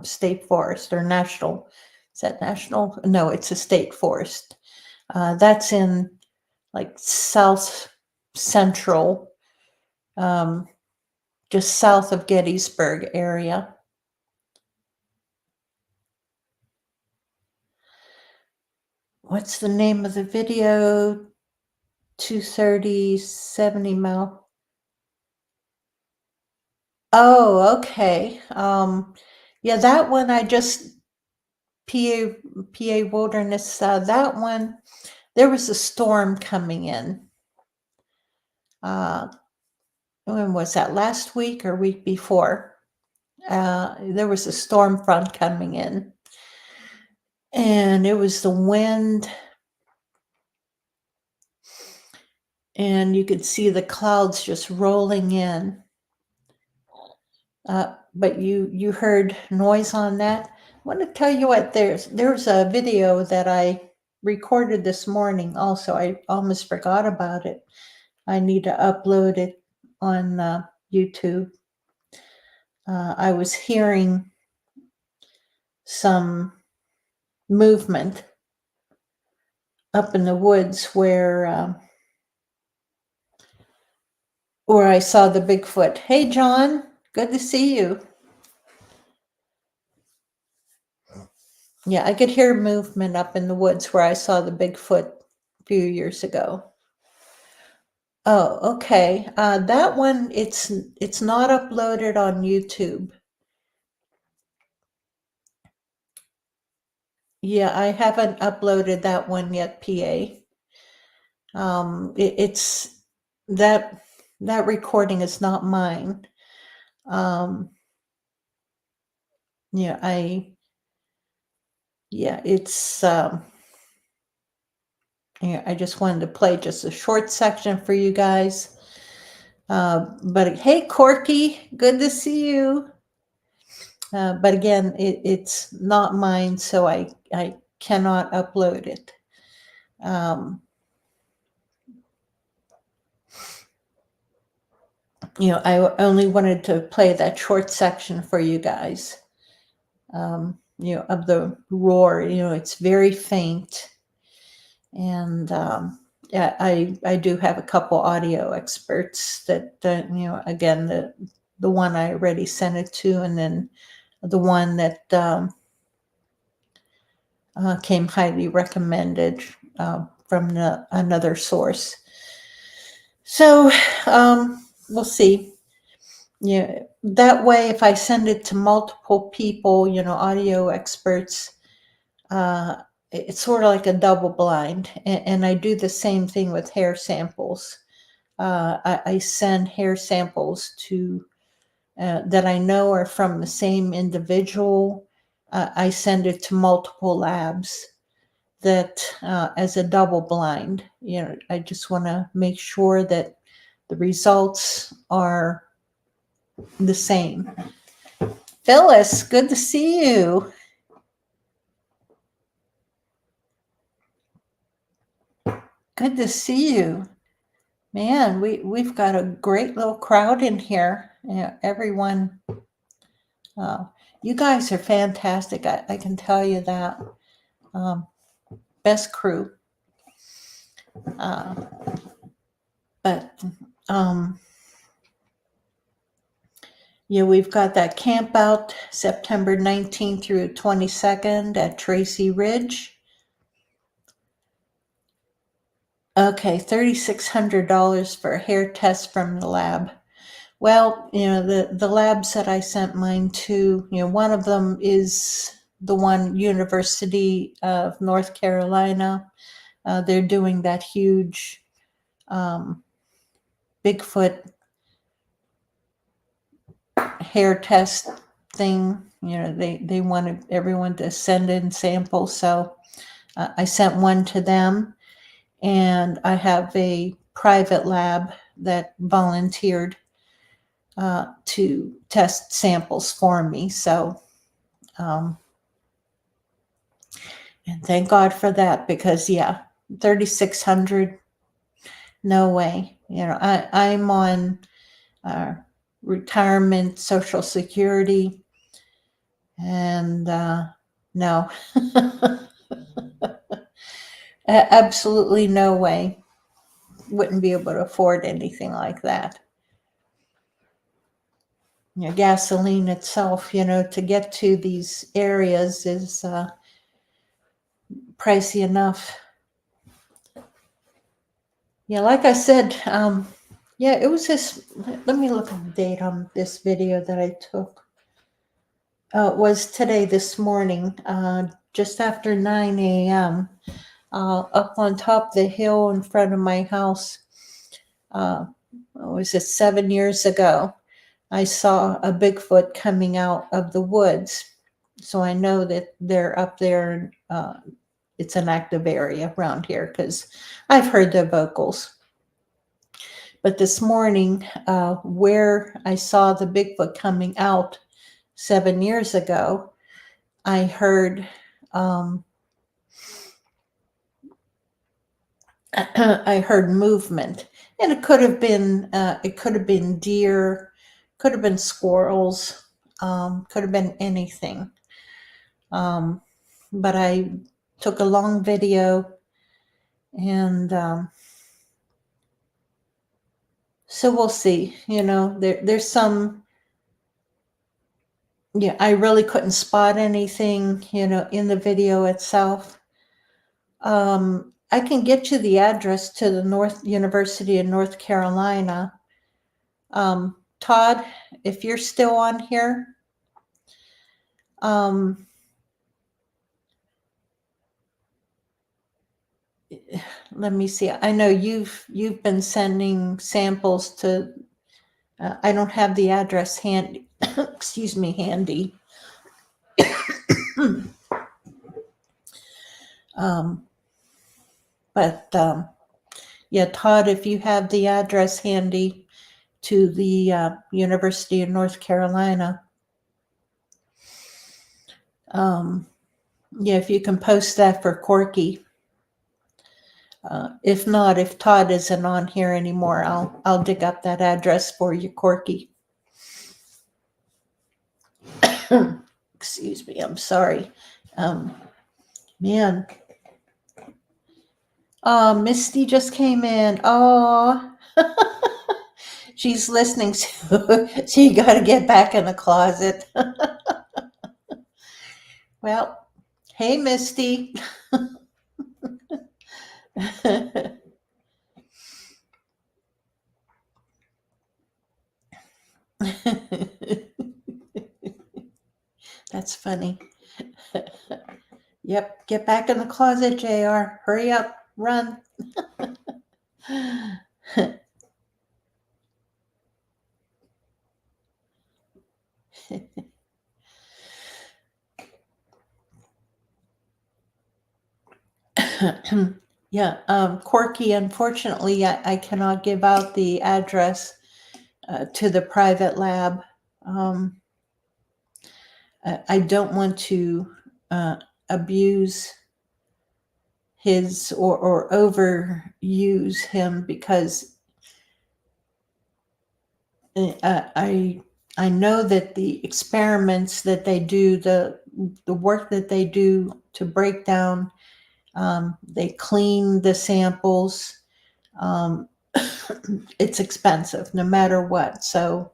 State Forest or National. Is that national? No, it's a state forest. That's in like south central, just south of Gettysburg area. What's the name of the video? 230, 70 mile. Oh, okay. Yeah, that one I just PA Wilderness, that one, there was a storm coming in. When was that? Last week or week before? There was a storm front coming in, and it was the wind, and you could see the clouds just rolling in. But you heard noise on that. I want to tell you what, there's a video that I recorded this morning also. I almost forgot about it. I need to upload it on YouTube. I was hearing some movement up in the woods where I saw the Bigfoot. Hey, John, good to see you. Yeah, I could hear movement up in the woods where I saw the Bigfoot a few years ago. Oh, okay. That one, it's not uploaded on YouTube. Yeah, I haven't uploaded that one yet, PA. It's that recording is not mine. Yeah, it's yeah, I just wanted to play just a short section for you guys. But hey, Corky, good to see you. But again, it's not mine, so I cannot upload it. I only wanted to play that short section for you guys. Of the roar. It's very faint, and yeah, I do have a couple audio experts that again, the one I already sent it to, and then the one that came highly recommended from another source. So we'll see. Yeah, that way, if I send it to multiple people, audio experts, it's sort of like a double blind. And I do the same thing with hair samples. I send hair samples to that I know are from the same individual. I send it to multiple labs that as a double blind. I just want to make sure that the results are the same. Phyllis, good to see you. Good to see you. Man, we've got a great little crowd in here. Everyone, you guys are fantastic. I can tell you that. Best crew. But we've got that camp out September 19th through 22nd at Tracy Ridge. Okay, $3,600 for a hair test from the lab. Well, the labs that I sent mine to, one of them is the one, University of North Carolina. They're doing that huge Bigfoot hair test thing. They wanted everyone to send in samples. So I sent one to them, and I have a private lab that volunteered to test samples for me. So, and thank God for that, because $3,600, no way. I'm on retirement, Social Security, and no, absolutely no way. Wouldn't be able to afford anything like that. Gasoline itself, to get to these areas is pricey enough. Like I said, it was this. Let me look at the date on this video that I took. It was today, this morning, just after 9 a.m. Up on top of the hill in front of my house. Was it 7 years ago? I saw a Bigfoot coming out of the woods. So I know that they're up there. It's an active area around here because I've heard their vocals. But this morning, where I saw the Bigfoot coming out 7 years ago, I heard I heard movement, and it could have been deer, could have been squirrels, could have been anything. But I took a long video, and so we'll see. There's some. Yeah, I really couldn't spot anything, in the video itself. I can get you the address to the University of North Carolina. Todd, if you're still on here, let me see. I know you've been sending samples to. I don't have the address handy. Excuse me, handy. But yeah, Todd, if you have the address handy to the University of North Carolina, yeah, if you can post that for Corky. If not, if Todd isn't on here anymore, I'll dig up that address for you, Corky. Excuse me, I'm sorry. Man. Oh, Misty just came in. Oh, she's listening. So you got to get back in the closet. Well, hey, Misty. That's funny. Yep, get back in the closet, JR. Hurry up, run. Yeah, Corky, unfortunately, I cannot give out the address to the private lab. I don't want to abuse his or overuse him because I know that the experiments that they do, the work that they do to break down, they clean the samples. It's expensive no matter what. So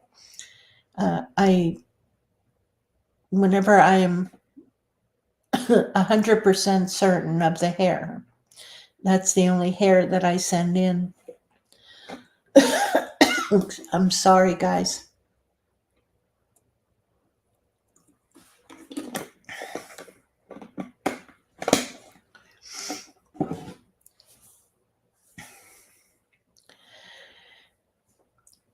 whenever I am 100% certain of the hair, that's the only hair that I send in. I'm sorry, guys.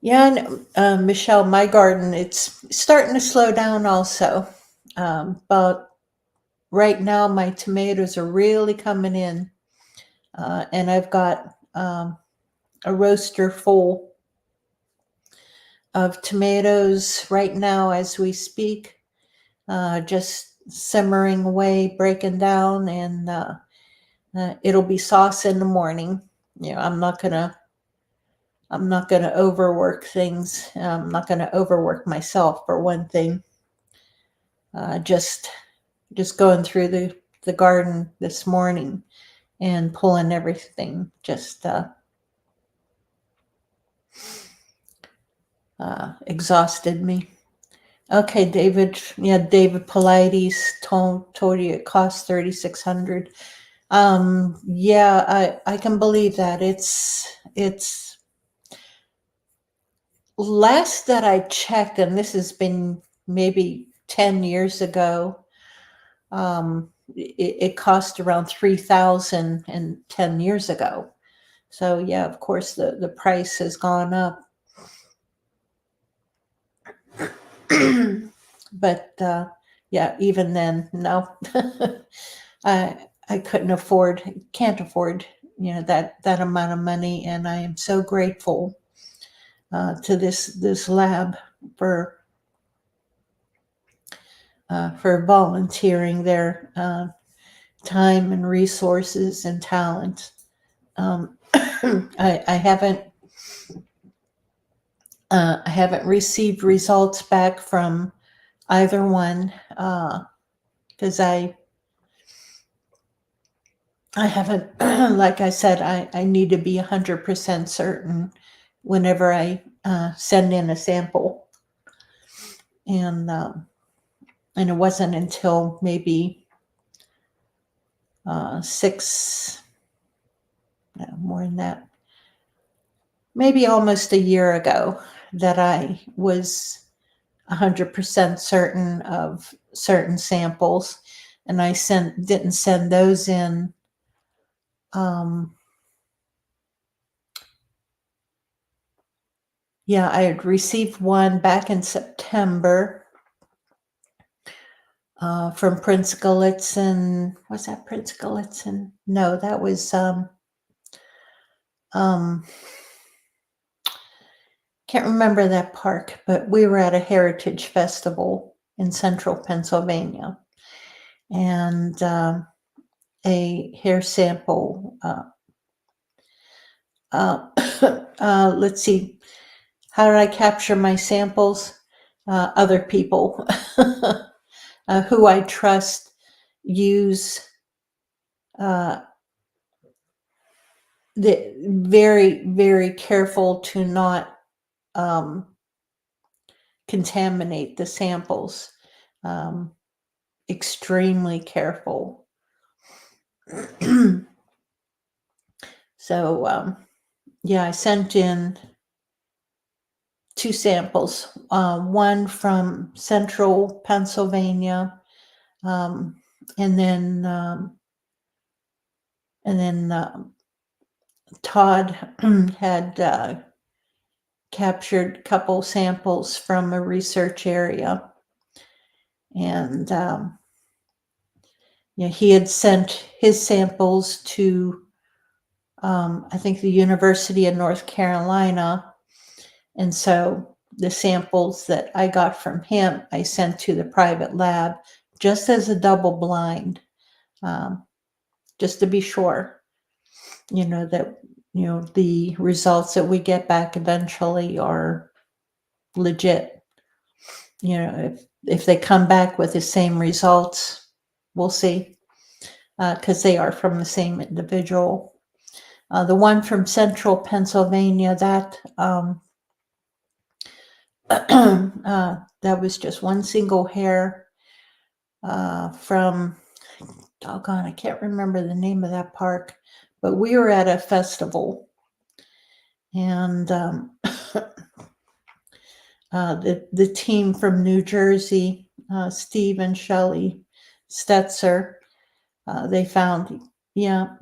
Yeah, and, Michelle, my garden, it's starting to slow down also. But right now, my tomatoes are really coming in. And I've got a roaster full of tomatoes right now as we speak, just simmering away, breaking down, and it'll be sauce in the morning. I'm not gonna overwork things. I'm not gonna overwork myself, for one thing. Just going through the garden this morning and pulling everything just exhausted me. Okay, David. Yeah, David Pilates told you it costs $3,600. Yeah, I can believe that. It's last that I checked, and this has been maybe 10 years ago. it cost around $3,000 and 10 years ago. So yeah, of course the price has gone up. But yeah, even then, no, I can't afford, that amount of money, and I am so grateful to this lab for volunteering their time and resources and talent. I haven't received results back from either one, because I haven't, like I said, I need to be 100% certain whenever I send in a sample. And it wasn't until maybe more than that, maybe almost a year ago, that I was 100% certain of certain samples, and I didn't send those in. Yeah, I had received one back in September from Prince Gallitzin. Was that Prince Gallitzin? No, that was can't remember that park, but we were at a heritage festival in central Pennsylvania, and a hair sample. Let's see, how did I capture my samples? Other people who I trust use the very, very careful to not contaminate the samples. Extremely careful. So yeah, I sent in 2 samples, one from central Pennsylvania, and then Todd had captured a couple samples from a research area, and he had sent his samples to I think the University of North Carolina, and so the samples that I got from him I sent to the private lab just as a double blind, just to be sure, that the results that we get back eventually are legit. If they come back with the same results, we'll see, because they are from the same individual. The one from central Pennsylvania, that that was just one single hair from, doggone, I can't remember the name of that park, but we were at a festival, and the team from New Jersey, Steve and Shelley Stetzer, they found, yeah.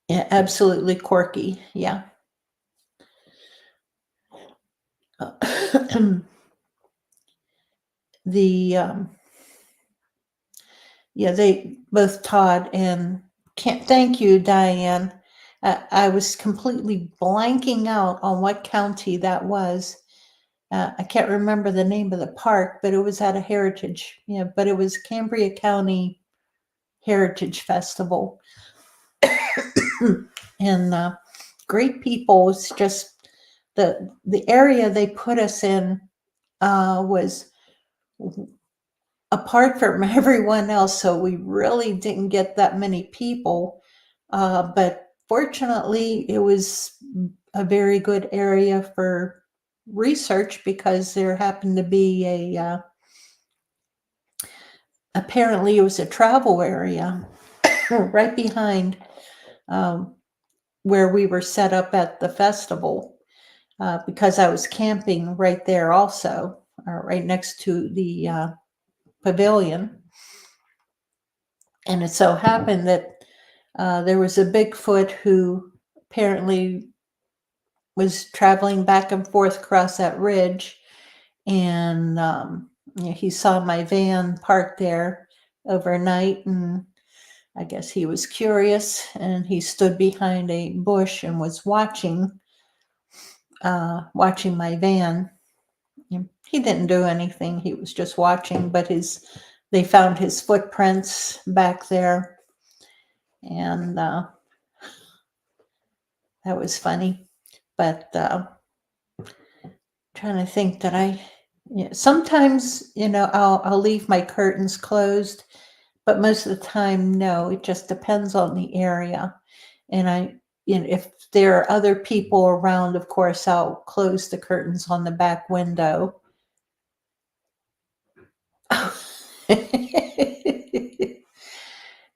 Yeah, absolutely quirky. Yeah. They both, Todd and thank you, Diane. I was completely blanking out on what county that was. I can't remember the name of the park, but it was at a heritage, but it was Cambria County Heritage Festival. And great people. It's just the area they put us in was apart from everyone else, so we really didn't get that many people, but fortunately it was a very good area for research, because there happened to be apparently it was a travel area right behind where we were set up at the festival, because I was camping right there also. right next to the pavilion. And it so happened that there was a Bigfoot who apparently was traveling back and forth across that ridge. And he saw my van parked there overnight. And I guess he was curious, and he stood behind a bush and was watching my van. He didn't do anything. He was just watching, but they found his footprints back there. And that was funny. But trying to think that sometimes, I'll leave my curtains closed, but most of the time, no, it just depends on the area. And if there are other people around, of course, I'll close the curtains on the back window.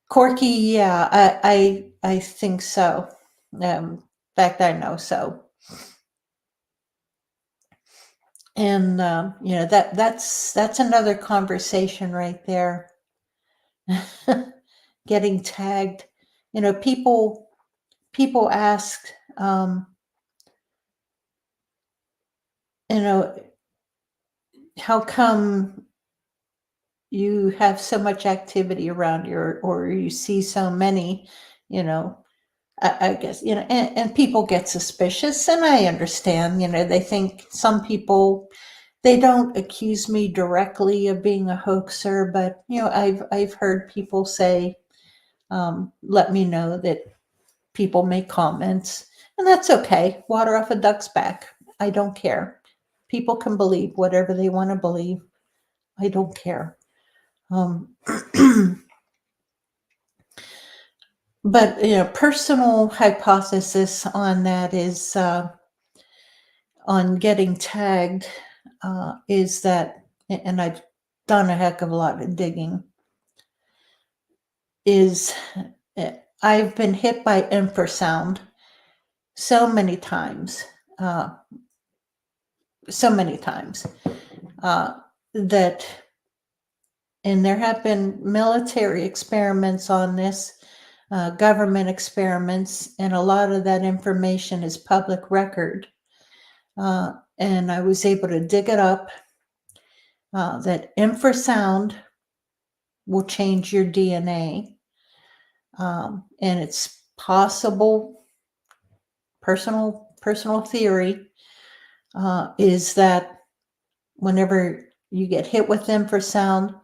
Corky, yeah, I think so. In fact, I know so. And that's another conversation right there. Getting tagged. People ask, how come you have so much activity around you, or you see so many, I guess, and people get suspicious, and I understand, they think some people, they don't accuse me directly of being a hoaxer, but, I've heard people say, let me know that people make comments, and that's okay. Water off a duck's back. I don't care. People can believe whatever they want to believe. I don't care. But personal hypothesis on that is on getting tagged is that, and I've done a heck of a lot of digging, is I've been hit by infrasound so many times, that, and there have been military experiments on this, government experiments, and a lot of that information is public record. And I was able to dig it up, that infrasound will change your DNA. And it's possible, personal theory, is that whenever you get hit with infrasound,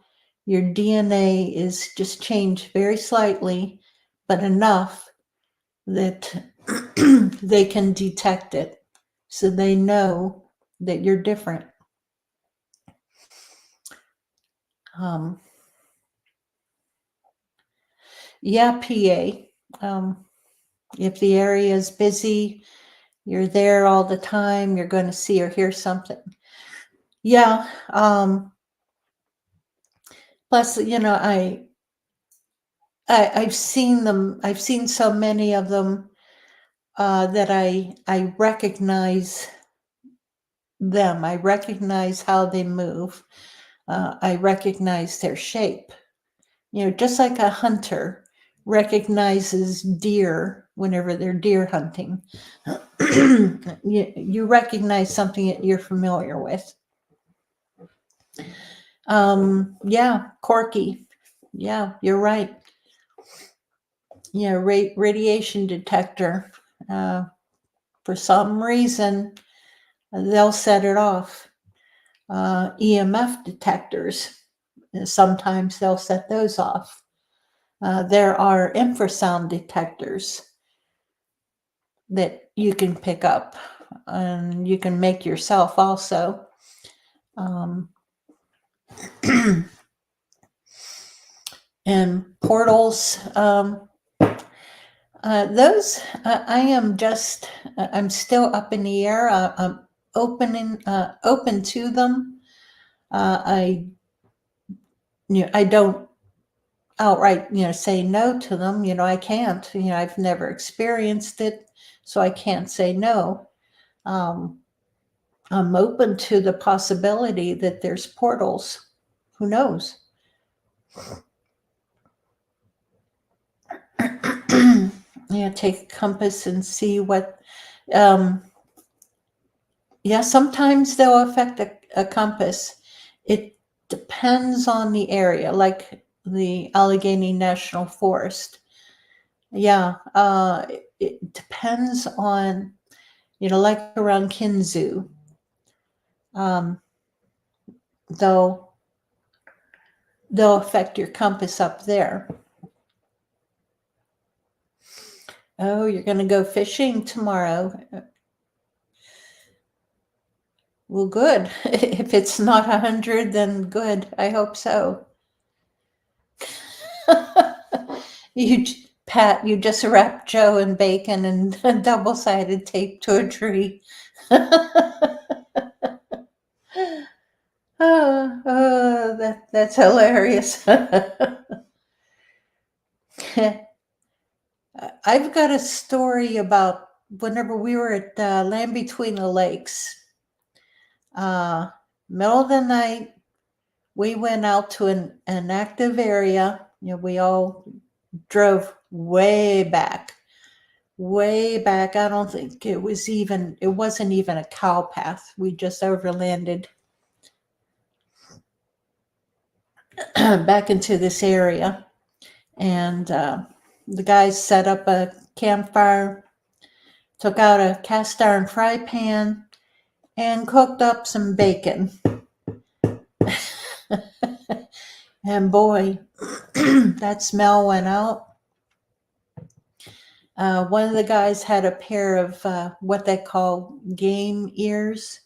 your DNA is just changed very slightly, but enough that they can detect it. So they know that you're different. Yeah, PA. If the area is busy, you're there all the time, you're going to see or hear something. Yeah. Plus, I've seen them. I've seen so many of them that I recognize them. I recognize how they move. I recognize their shape. Just like a hunter recognizes deer whenever they're deer hunting. You recognize something that you're familiar with. Yeah, Corky. Yeah, you're right. Radiation detector. For some reason, they'll set it off. EMF detectors, sometimes they'll set those off. There are infrasound detectors that you can pick up, and you can make yourself also. And portals, those, I'm still up in the air. I'm open to them. I don't outright, say no to them. I can't. I've never experienced it, so I can't say no. I'm open to the possibility that there's portals. Who knows? Yeah, take a compass and see what. Yeah, sometimes they'll affect a compass. It depends on the area, like the Allegheny National Forest. Yeah, it depends on, like around Kinzu. Um, they'll they'll affect your compass up there. Oh, you're going to go fishing tomorrow. Well, good. If it's not 100, then good. I hope so. Pat, you just wrapped Joe in bacon and double-sided tape to a tree. That's hilarious. I've got a story about whenever we were at Land Between the Lakes. Middle of the night, we went out to an active area. We all drove way back. I don't think it wasn't even a cow path. We just overlanded back into this area. And the guys set up a campfire, took out a cast iron fry pan, and cooked up some bacon. And boy, that smell went out. One of the guys had a pair of what they call game ears,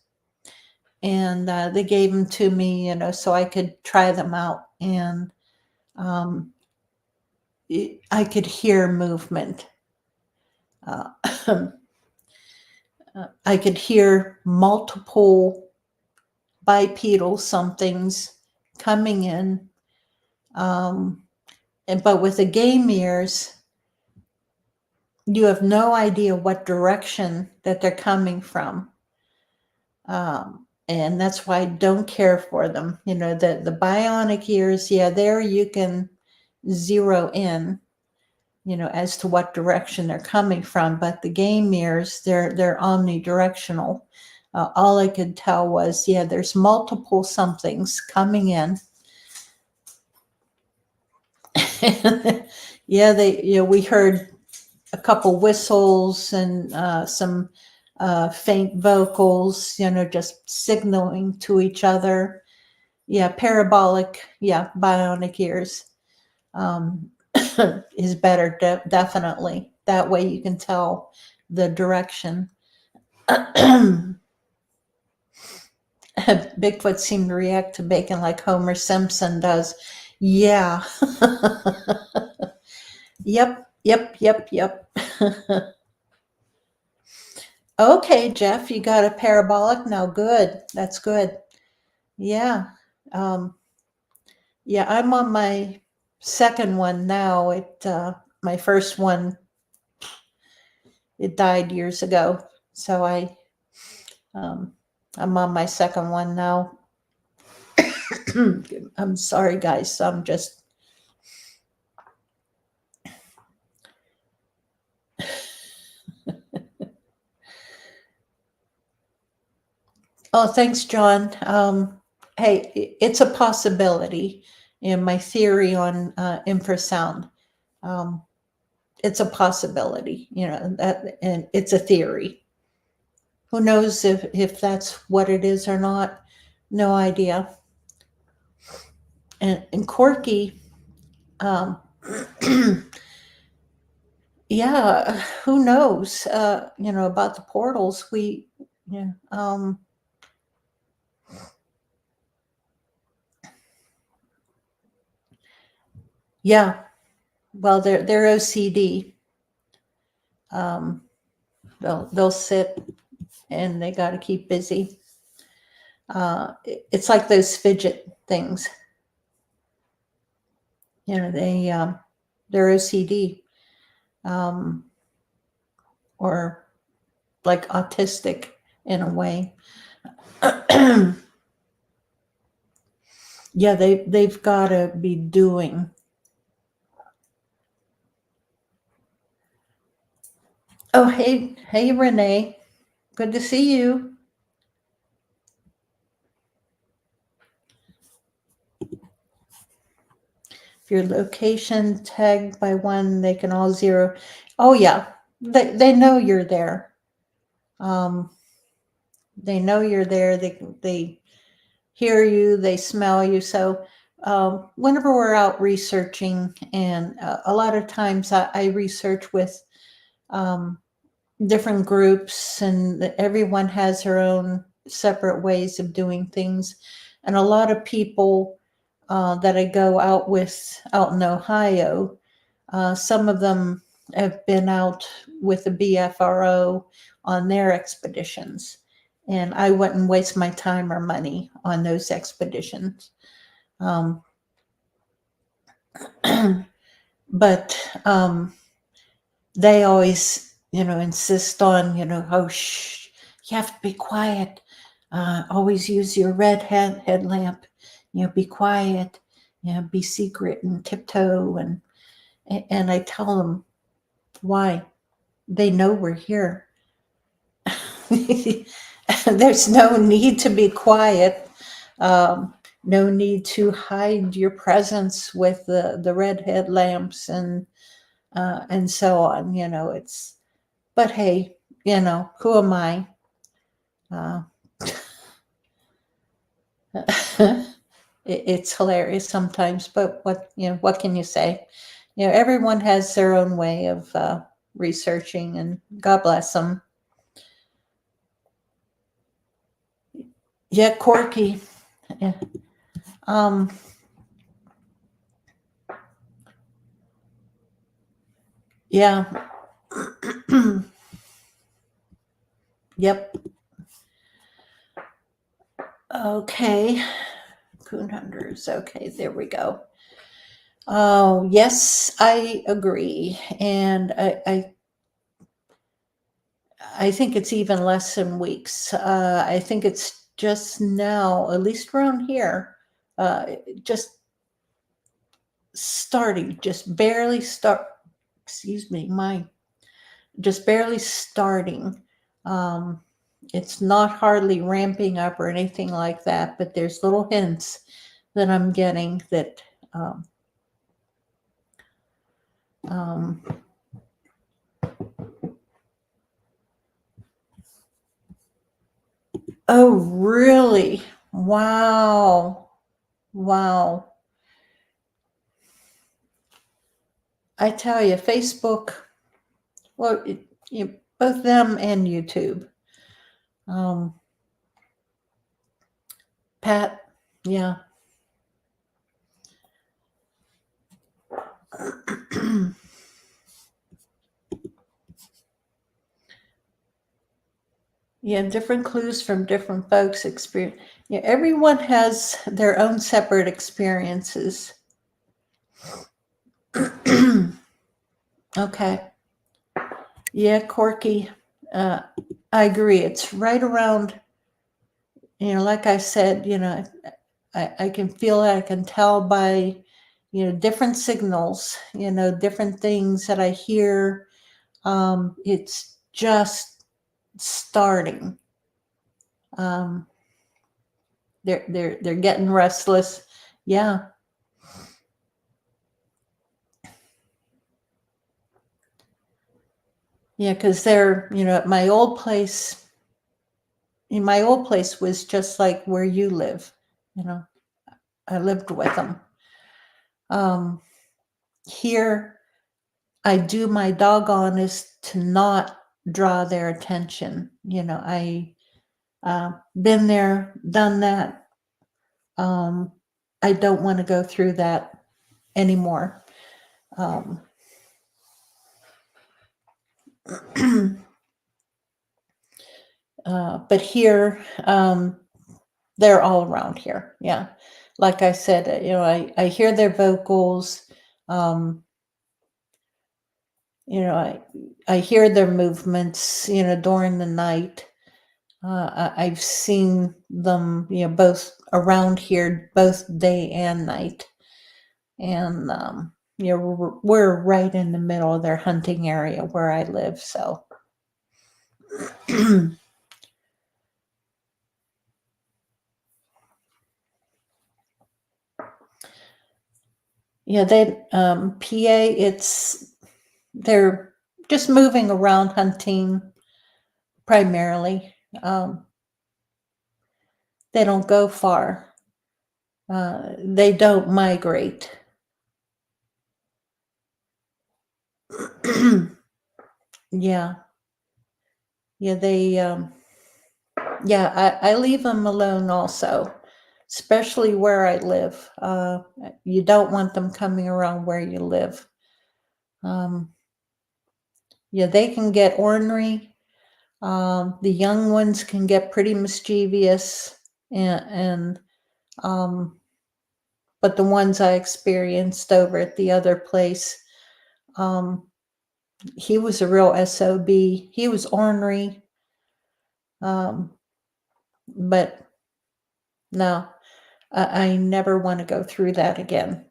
and they gave them to me, so I could try them out. And I could hear movement. I could hear multiple bipedal somethings coming in. But with the game ears, you have no idea what direction that they're coming from. And that's why I don't care for them. The bionic ears, there you can zero in, as to what direction they're coming from. But the game ears, they're omnidirectional. All I could tell was, there's multiple somethings coming in. We heard a couple whistles and some faint vocals, just signaling to each other. Parabolic, bionic ears is better, definitely. That way you can tell the direction. Bigfoot seemed to react to bacon like Homer Simpson does. Yeah. Yep. Okay, Jeff, you got a parabolic now. Good. That's good. Yeah. I'm on my second one now. My first one, it died years ago. So I'm on my second one now. I'm sorry, guys. I'm just. Oh, thanks, John. Hey, it's a possibility in my theory on infrasound. It's a possibility, that, and it's a theory. Who knows if that's what it is or not? No idea. And Corky, yeah, who knows? About the portals. Yeah. Well, they're OCD. They'll sit and they got to keep busy. It's like those fidget things. They're OCD, or like autistic in a way. Yeah, they've got to be doing. Oh, hey, Renee. Good to see you. If your location tagged by one, they can all zero. Oh yeah, they know you're there. They know you're there. They hear you. They smell you. So whenever we're out researching, and a lot of times I research with different groups, and everyone has their own separate ways of doing things. And a lot of people that I go out with out in Ohio, some of them have been out with the BFRO on their expeditions. And I wouldn't waste my time or money on those expeditions. Um, but they always, insist on, oh, shh, you have to be quiet. Always use your red headlamp. Be quiet. Be secret and tiptoe. And I tell them why. They know we're here. There's no need to be quiet. No need to hide your presence with the red headlamps and so on. But hey, who am I? It's hilarious sometimes, but what can you say? Everyone has their own way of researching, and God bless them. Yeah, Corky. Yeah. Yeah. Yep. Okay. Coon hunters. Okay, there we go. Oh, yes, I agree. And I think it's even less than weeks. I think it's just now, at least around here, just starting, just barely start. Excuse me, just barely starting. Um, it's not hardly ramping up or anything like that, but there's little hints that I'm getting that. Um, oh, really? Wow. Wow. I tell you, Facebook, well, both them and YouTube. Pat, yeah. Yeah, different clues from different folks' experience. Yeah, everyone has their own separate experiences. Okay. Yeah, Corky. I agree. It's right around, like I said, I can feel it. I can tell by, different signals, different things that I hear. It's just starting. They're getting restless. Yeah. Yeah, because they're, at my old place. In my old place was just like where you live. I lived with them. Here, I do my doggonest to not draw their attention. I been there, done that. I don't want to go through that anymore. But here, they're all around here. Yeah. Like I said, I hear their vocals. I hear their movements, during the night. I've seen them, both around here, both day and night. And, we're right in the middle of their hunting area where I live. So, PA, they're just moving around hunting primarily. They don't go far. They don't migrate. Yeah. Yeah, I leave them alone also, especially where I live. You don't want them coming around where you live. Um, yeah, they can get ornery. The young ones can get pretty mischievous, and but the ones I experienced over at the other place, um, he was a real SOB. He was ornery, um, but no, I never want to go through that again.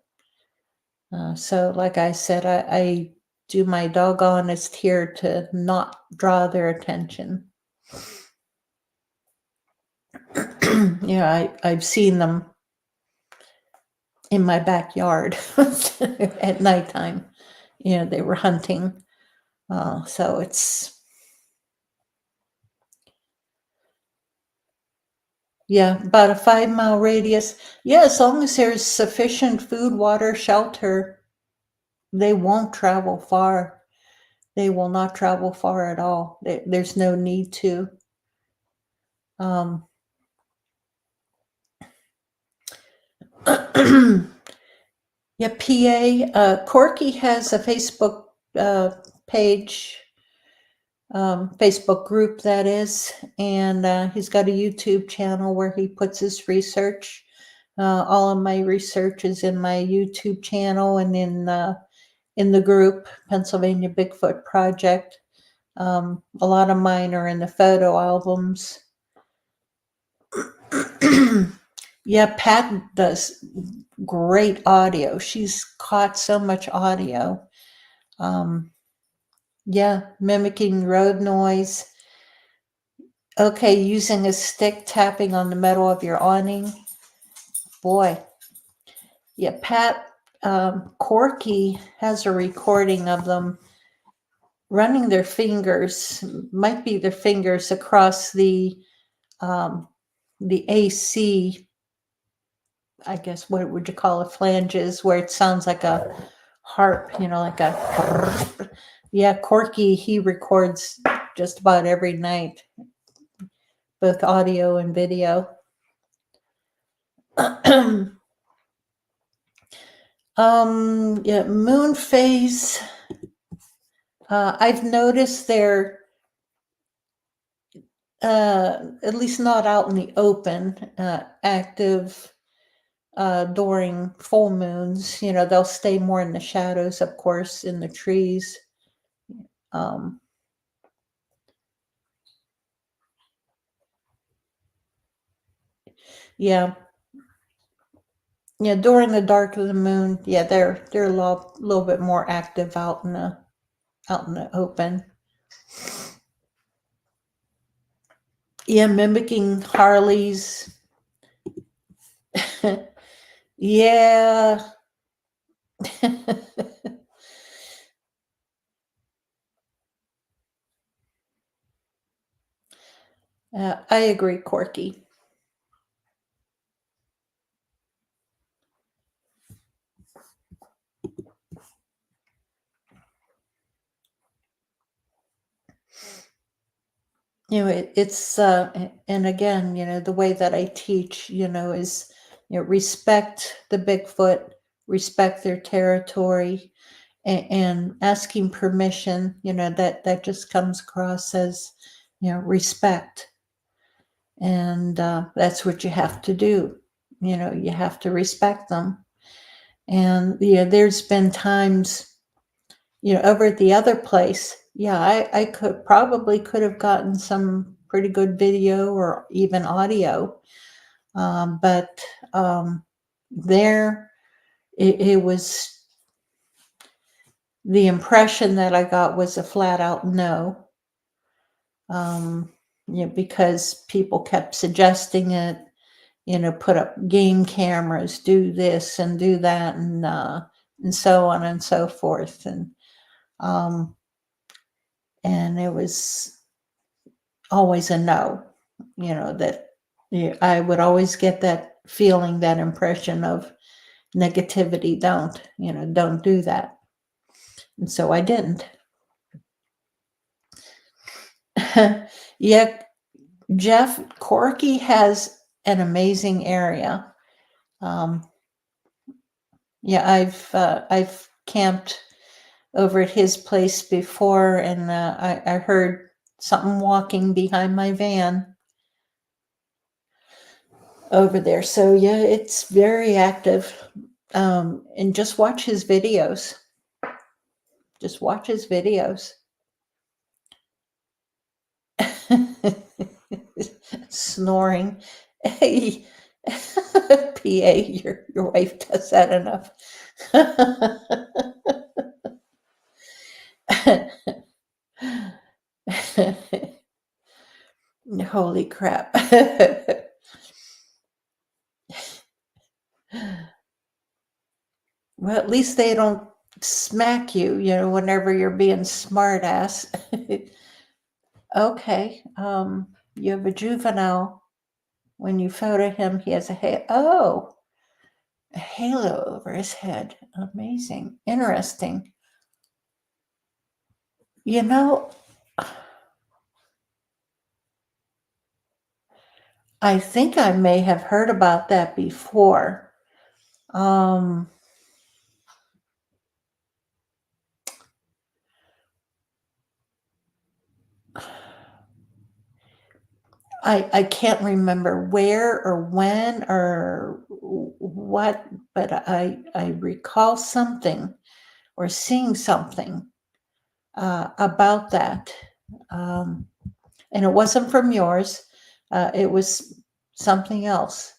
So, like I said, I do my doggonest here to not draw their attention. I've seen them in my backyard at nighttime. They were hunting. So it's, about a 5-mile radius. Yeah, as long as there's sufficient food, water, shelter, they won't travel far. They will not travel far at all. There's no need to. Um, Yeah, PA. Corky has a Facebook page, Facebook group that is, and he's got a YouTube channel where he puts his research. All of my research is in my YouTube channel and in the group, Pennsylvania Bigfoot Project. A lot of mine are in the photo albums. Yeah, Pat does great audio. She's caught so much audio. Mimicking road noise. Okay, using a stick, tapping on the metal of your awning. Boy. Yeah, Pat, Corky has a recording of them running their fingers, might be their fingers across the AC, I guess, what would you call it, flanges, where it sounds like a harp, like a, Corky, he records just about every night, both audio and video. Moon phase. I've noticed they're at least not out in the open, active during full moons. They'll stay more in the shadows, of course, in the trees. Yeah. Yeah, during the dark of the moon, they're a little bit more active out in the open. Yeah, mimicking Harleys. Yeah. I agree, Corky. It's and again, the way that I teach, is respect the Bigfoot, respect their territory, and asking permission. That just comes across as respect, and that's what you have to do. You have to respect them, and there's been times over at the other place, I could have gotten some pretty good video or even audio. But there, it was, the impression that I got was a flat out no. Because people kept suggesting it, put up game cameras, do this and do that, and so on and so forth. And it was always a no, that I would always get that feeling, that impression of negativity. Don't do that. And so I didn't. Yeah, Jeff, Corky has an amazing area. I've camped over at his place before, and I heard something walking behind my van over there. So yeah, it's very active. And just watch his videos. Just watch his videos. Snoring. Hey, PA, your wife does that enough. Holy crap. Well, at least they don't smack you, whenever you're being smart ass. Okay. You have a juvenile. When you photo him, he has a halo over his head. Amazing. Interesting. I think I may have heard about that before. I can't remember where or when or what, but I recall something or seeing something about that. And it wasn't from yours. It was something else.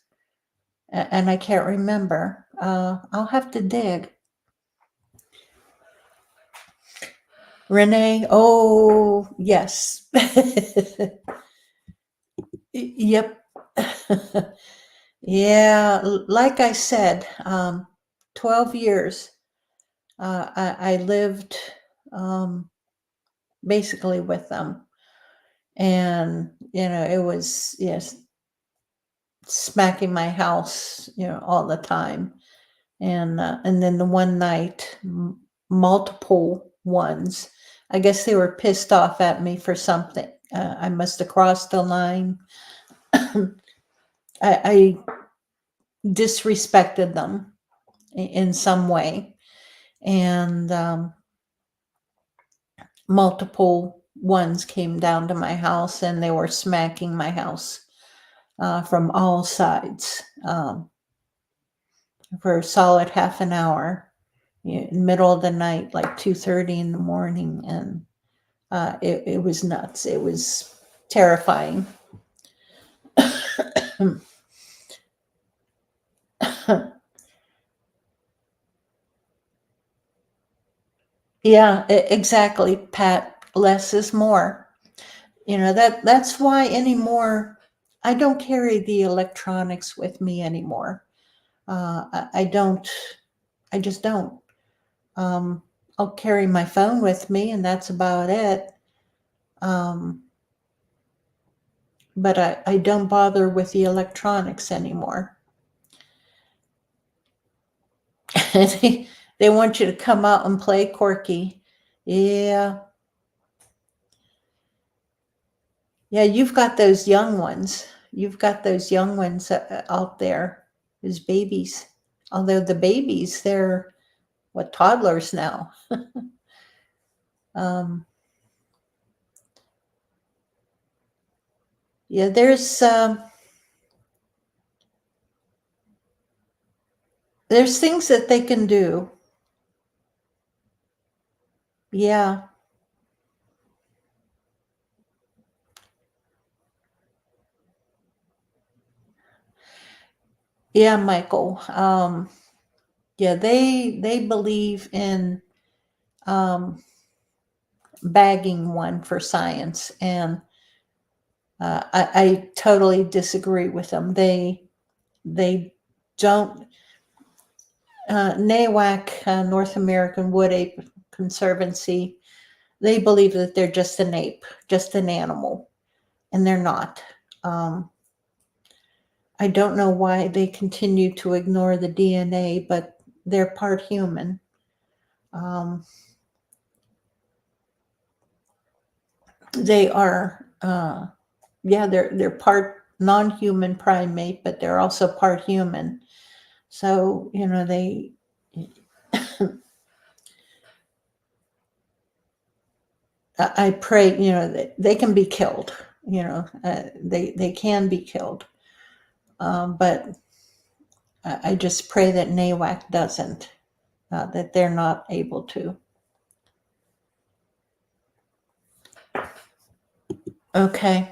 And I can't remember. I'll have to dig. Renee, oh, yes. Yep. Yeah, like I said, 12 years I lived basically with them. And, it was, yes, smacking my house, all the time. And then the one night, multiple ones, I guess they were pissed off at me for something. I must have crossed the line. I disrespected them in some way. And multiple ones came down to my house, and they were smacking my house from all sides for a solid half an hour, in middle of the night, like 2:30 in the morning. And it was nuts. It was terrifying. Yeah, exactly, Pat. Less is more. That's why anymore I don't carry the electronics with me anymore. I don't. I just don't. I'll carry my phone with me, and that's about it. But I don't bother with the electronics anymore. they want you to come out and play, Corky. Yeah. Yeah, you've got those young ones. You've got those young ones out there as babies. Although the babies, they're toddlers now. Yeah, there's things that they can do. Yeah. Yeah, Michael. Yeah, they believe in bagging one for science, and I totally disagree with them. They don't. NAWAC, North American Wood Ape Conservancy, they believe that they're just an ape, just an animal, and they're not. I don't know why they continue to ignore the DNA, but they're part human. They are, yeah, they're part non-human primate, but they're also part human. So, you know, I pray, you know, they can be killed. You know, they can be killed, but I just pray that NAWAC doesn't, that they're not able to. Okay.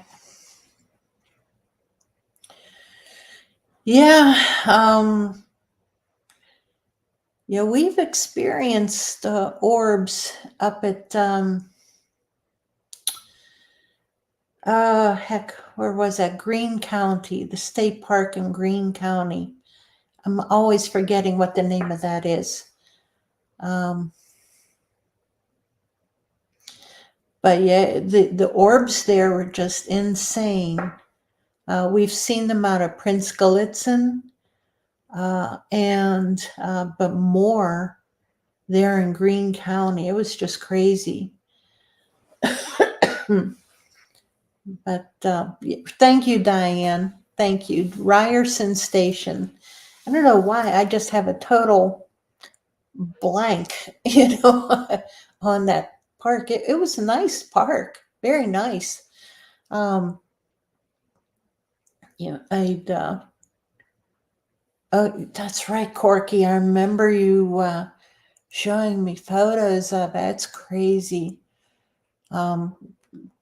Yeah. Yeah, we've experienced orbs up at heck, where was that? Greene County, the state park in Greene County. I'm always forgetting what the name of that is. But yeah, the orbs there were just insane. We've seen them out of Prince Gallitzin, and but more there in Greene County. It was just crazy. But thank you, Diane. Thank you. Ryerson Station. I don't know why. I just have a total blank, you know, on that park. It was a nice park. Very nice. Yeah, oh, that's right, Corky. I remember you showing me photos of it. It's crazy.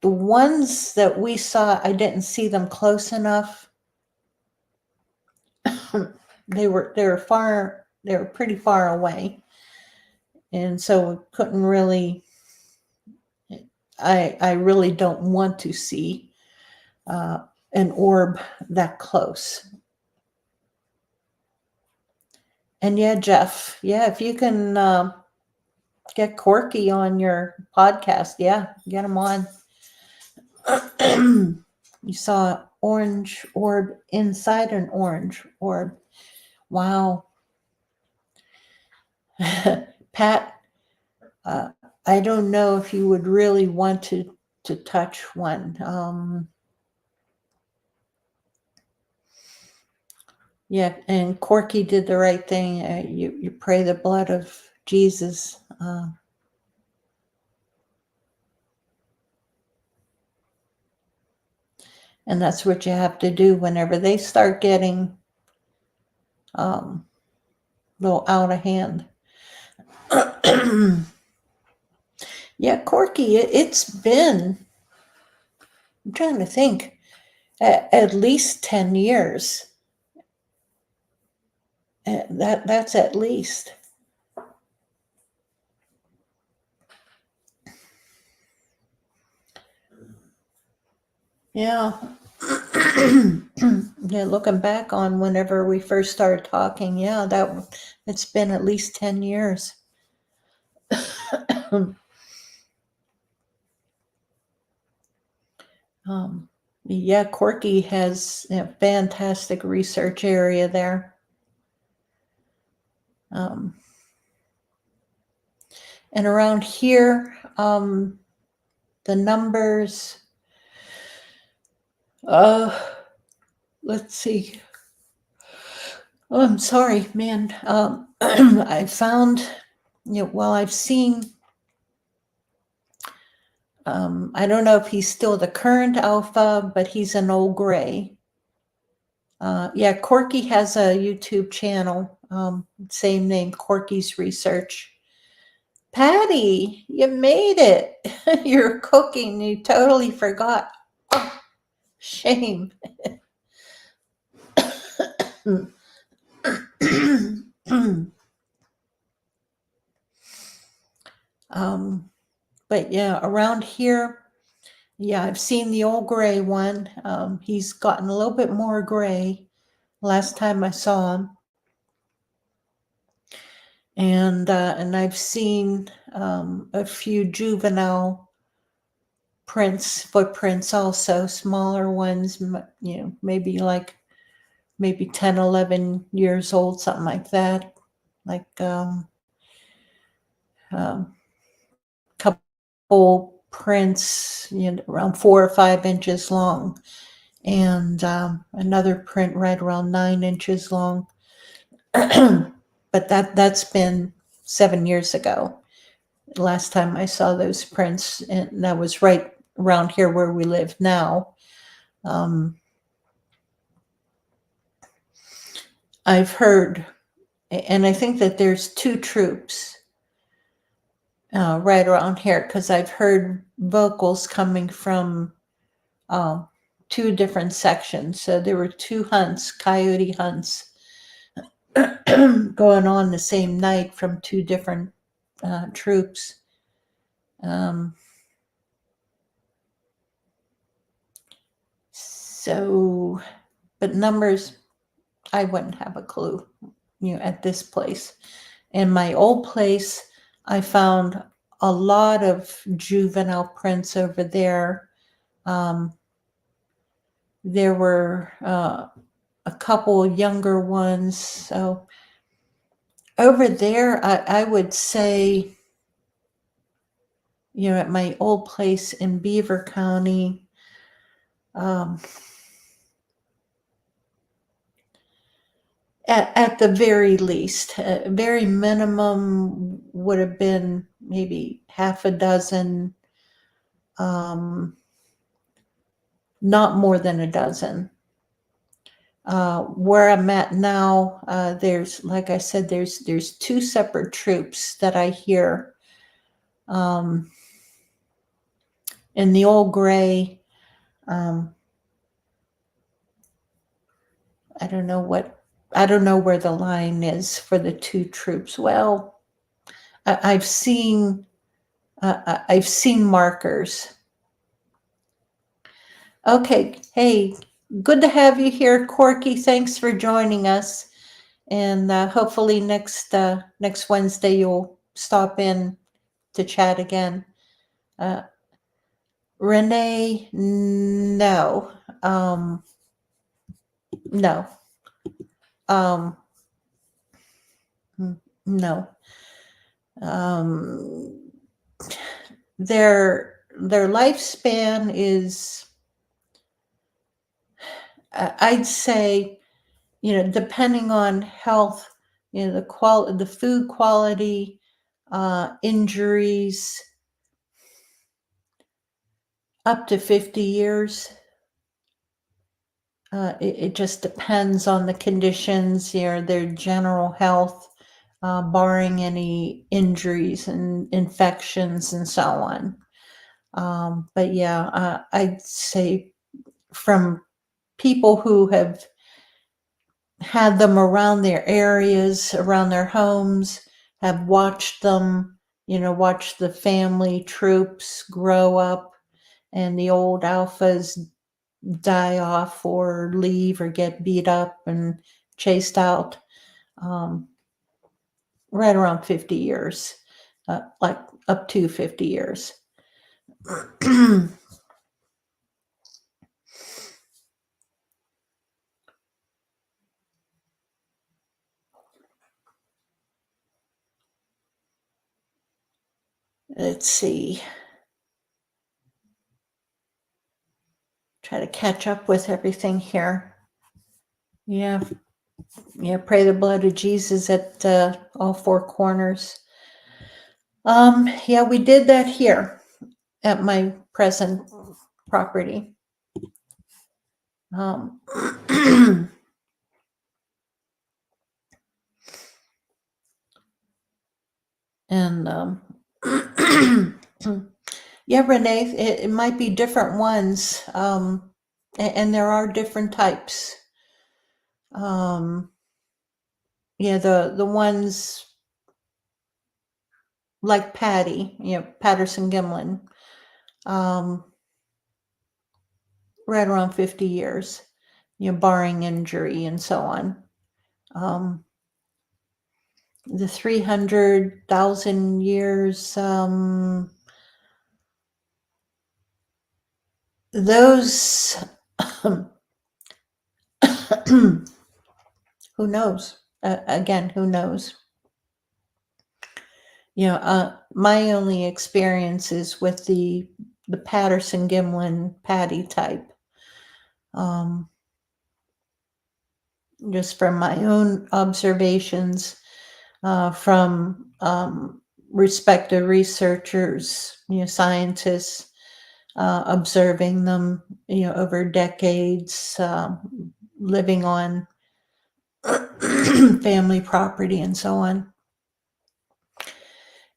The ones that we saw, I didn't see them close enough. They were pretty far away, and so we couldn't really. I really don't want to see an orb that close. And yeah, Jeff, yeah, if you can get Corky on your podcast, yeah, get him on. You saw orange orb inside an orange orb. Wow. Pat, I don't know if you would really want to touch one. Yeah, and Corky did the right thing. You pray the blood of Jesus. And that's what you have to do whenever they start getting a little out of hand. Yeah, Corky, it's been, I'm trying to think, at least 10 years. That's at least. Yeah. Yeah, looking back on whenever we first started talking, yeah, it's been at least 10 years. Yeah, Corky has a fantastic research area there. And around here, the numbers, let's see. Oh, I'm sorry, man. I found, you know, well, I've seen, I don't know if he's still the current alpha, but he's an old gray. Yeah, Corky has a YouTube channel, same name, Corky's Research. Patty, you made it. You're cooking. You totally forgot. Oh, shame. But yeah, around here, yeah, I've seen the old gray one. He's gotten a little bit more gray last time I saw him. And I've seen a few juvenile footprints also, smaller ones, maybe 10, 11 years old, something like that. Like couple prints, around 4 or 5 inches long, and another print right around 9 inches long. But that's been 7 years ago. Last time I saw those prints, and that was right around here where we live now. I've heard, and I think that there's 2 troops right around here, because I've heard vocals coming from 2 different sections. So there were 2 hunts, coyote hunts, going on the same night from 2 different troops. So, but numbers, I wouldn't have a clue, at this place. In my old place, I found a lot of juvenile prints over there. There were a couple younger ones. So over there, I would say, at my old place in Beaver County, at the very least, very minimum would have been maybe half a dozen, not more than a dozen. Where I'm at now, there's, like I said, there's 2 separate troops that I hear. In the old gray, I don't know where the line is for the 2 troops. Well, I've seen markers. Okay, hey, good to have you here, Corky. Thanks for joining us, and hopefully next Wednesday you'll stop in to chat again. Renee, no, no, no. Their lifespan is, I'd say, depending on health, the food quality, injuries, up to 50 years. It just depends on the conditions, their general health, barring any injuries and infections and so on. But yeah, I'd say from people who have had them around their areas, around their homes, have watched them, watched the family troops grow up and the old alphas die off or leave or get beat up and chased out, right around 50 years, like up to 50 years. Let's see. Try to catch up with everything here. Yeah, pray the blood of Jesus at all 4 corners. Yeah, we did that here at my present property. And yeah, Renee, it might be different ones, and there are different types. Yeah, the ones like Patty, Patterson Gimlin, um, right around 50 years, barring injury and so on. The 300,000 years, those, who knows? Again, who knows? My only experience is with the Patterson Gimlin Patty type. Just from my own observations, from respected researchers, scientists, observing them, over decades, living on family property and so on.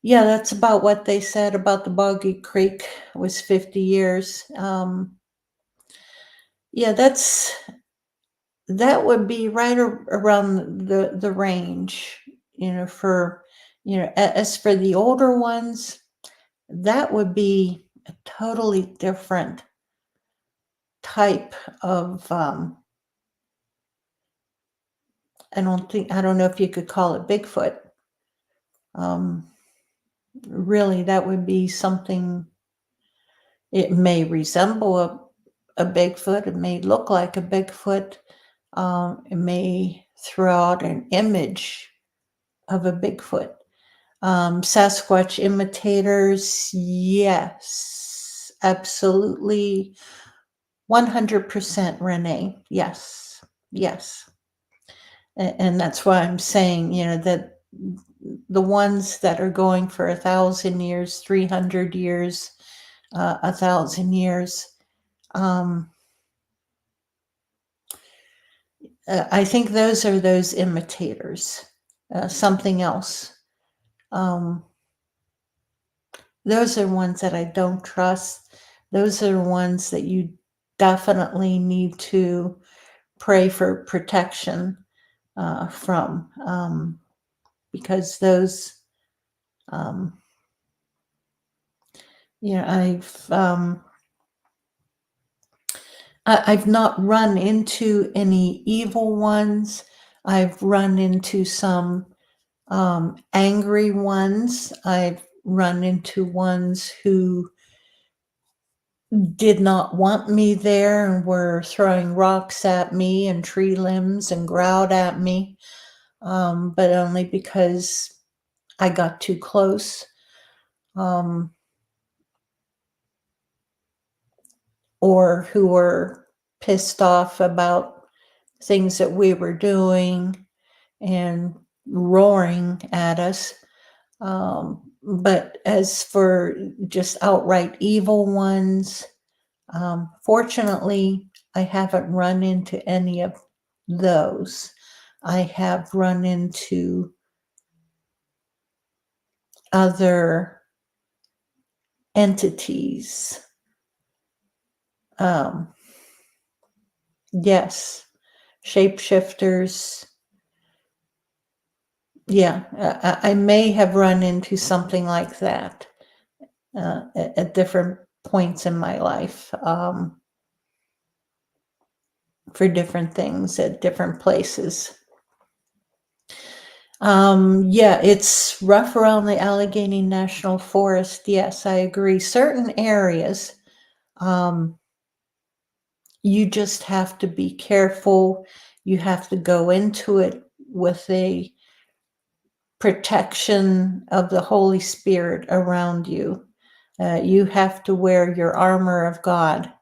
Yeah, that's about what they said about the Boggy Creek was 50 years. Yeah, that would be right around the range, for, as for the older ones, that would be a totally different type of, I don't know if you could call it Bigfoot. Really, that would be something. It may resemble a Bigfoot. It may look like a Bigfoot. It may throw out an image of a Bigfoot. Sasquatch imitators, yes, absolutely, 100% Renee, yes, yes. And that's why I'm saying, that the ones that are going for 1,000 years, 300 years, 1,000 years, I think those are those imitators. Something else. Those are ones that I don't trust. Those are ones that you definitely need to pray for protection from, because those, I've not run into any evil ones. I've run into some angry ones. I've run into ones who did not want me there and were throwing rocks at me and tree limbs and growled at me, but only because I got too close. Or who were pissed off about things that we were doing and roaring at us. But as for just outright evil ones, fortunately, I haven't run into any of those. I have run into other entities. Yes, shapeshifters. Yeah, I may have run into something like that at different points in my life, for different things at different places. Yeah, it's rough around the Allegheny National Forest. Yes, I agree. Certain areas, you just have to be careful. You have to go into it with a protection of the Holy Spirit around you. You have to wear your armor of God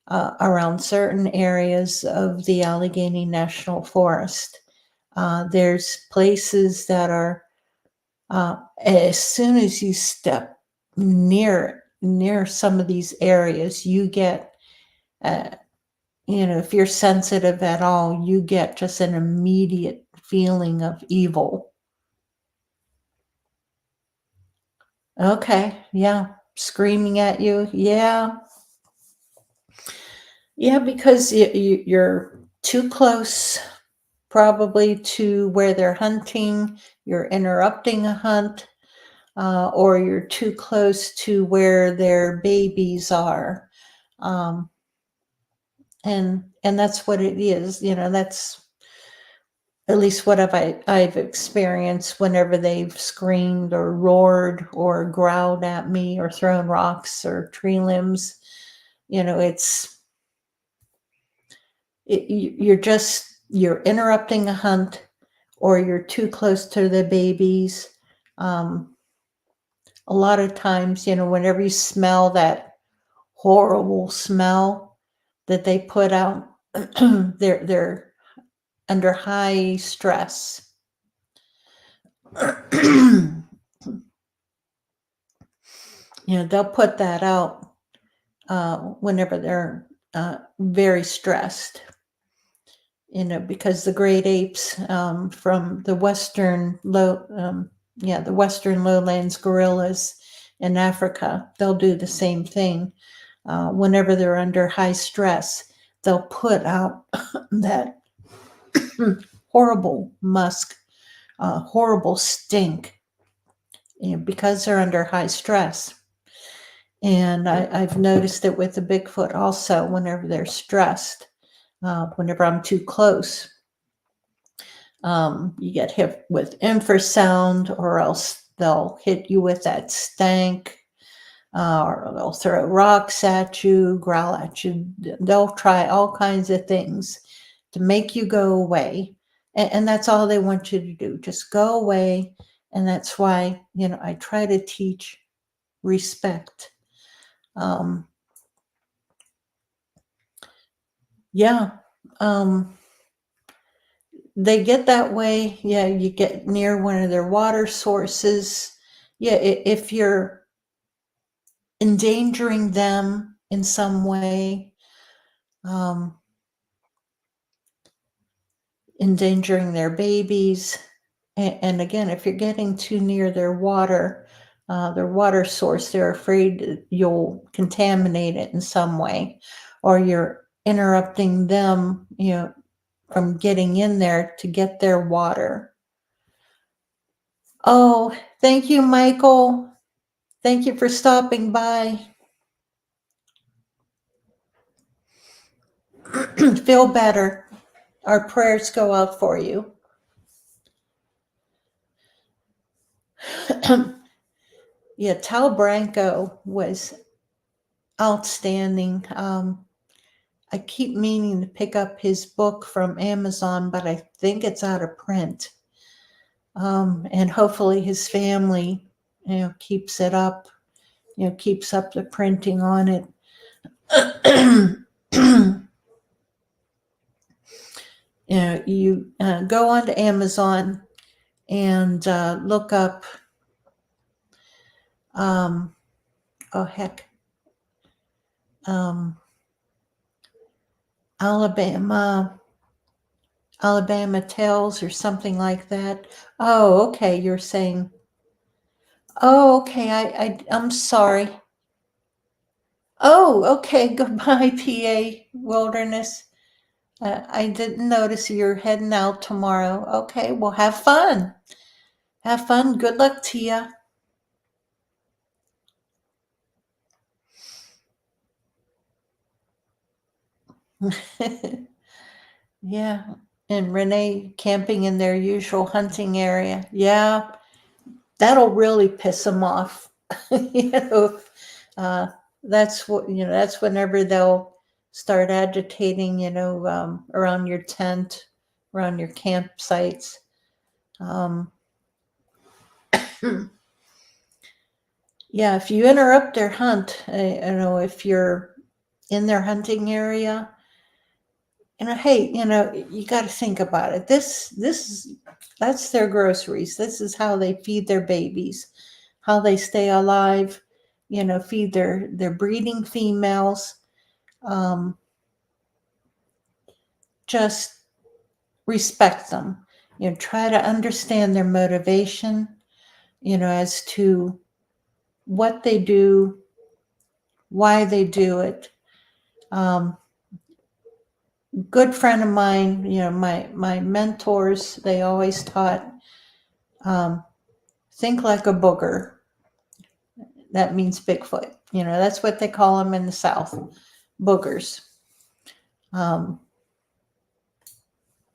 around certain areas of the Allegheny National Forest. There's places that are, as soon as you step near some of these areas, you get, if you're sensitive at all, you get just an immediate feeling of evil. Okay, yeah, screaming at you, yeah. Yeah, because you're too close probably to where they're hunting, you're interrupting a hunt, or you're too close to where their babies are. Um, and that's what it is. That's at least what I've experienced whenever they've screamed or roared or growled at me or thrown rocks or tree limbs. It's you're interrupting a hunt, or you're too close to the babies. A lot of times, whenever you smell that horrible smell that they put out, they're under high stress. They'll put that out whenever they're very stressed. Because the great apes from the western the western lowlands gorillas in Africa, they'll do the same thing. Whenever they're under high stress, they'll put out that horrible musk, horrible stink, because they're under high stress. And I've noticed it with the Bigfoot also. Whenever they're stressed, whenever I'm too close, you get hit with infrasound, or else they'll hit you with that stank, or they'll throw rocks at you, growl at you. They'll try all kinds of things to make you go away. And that's all they want you to do, just go away. And that's why, I try to teach respect. They get that way. Yeah, you get near one of their water sources. Yeah, if you're endangering them in some way, endangering their babies. And again, if you're getting too near their water source, they're afraid that you'll contaminate it in some way, or you're interrupting them, from getting in there to get their water. Oh, thank you, Michael. Thank you for stopping by. Feel better. Our prayers go out for you. Yeah, Tal Branco was outstanding. I keep meaning to pick up his book from Amazon, but I think it's out of print. And hopefully his family, keeps it up, keeps up the printing on it. You go onto Amazon and look up, Alabama Tales or something like that. Oh, okay. You're saying, oh, okay. I'm sorry. Oh, okay. Goodbye, PA Wilderness. I didn't notice you're heading out tomorrow. Okay, well, have fun. Have fun. Good luck to you. Yeah. And Renee camping in their usual hunting area. Yeah, that'll really piss them off. Uh, that's whenever they'll start agitating, around your tent, around your campsites. Yeah, if you interrupt their hunt, if you're in their hunting area, hey, you got to think about it. That's their groceries. This is how they feed their babies, how they stay alive, feed their breeding females. Just respect them. Try to understand their motivation, as to what they do, why they do it. good friend of mine, my mentors, they always taught, think like a booger. That means Bigfoot. That's what they call them in the South, boogers.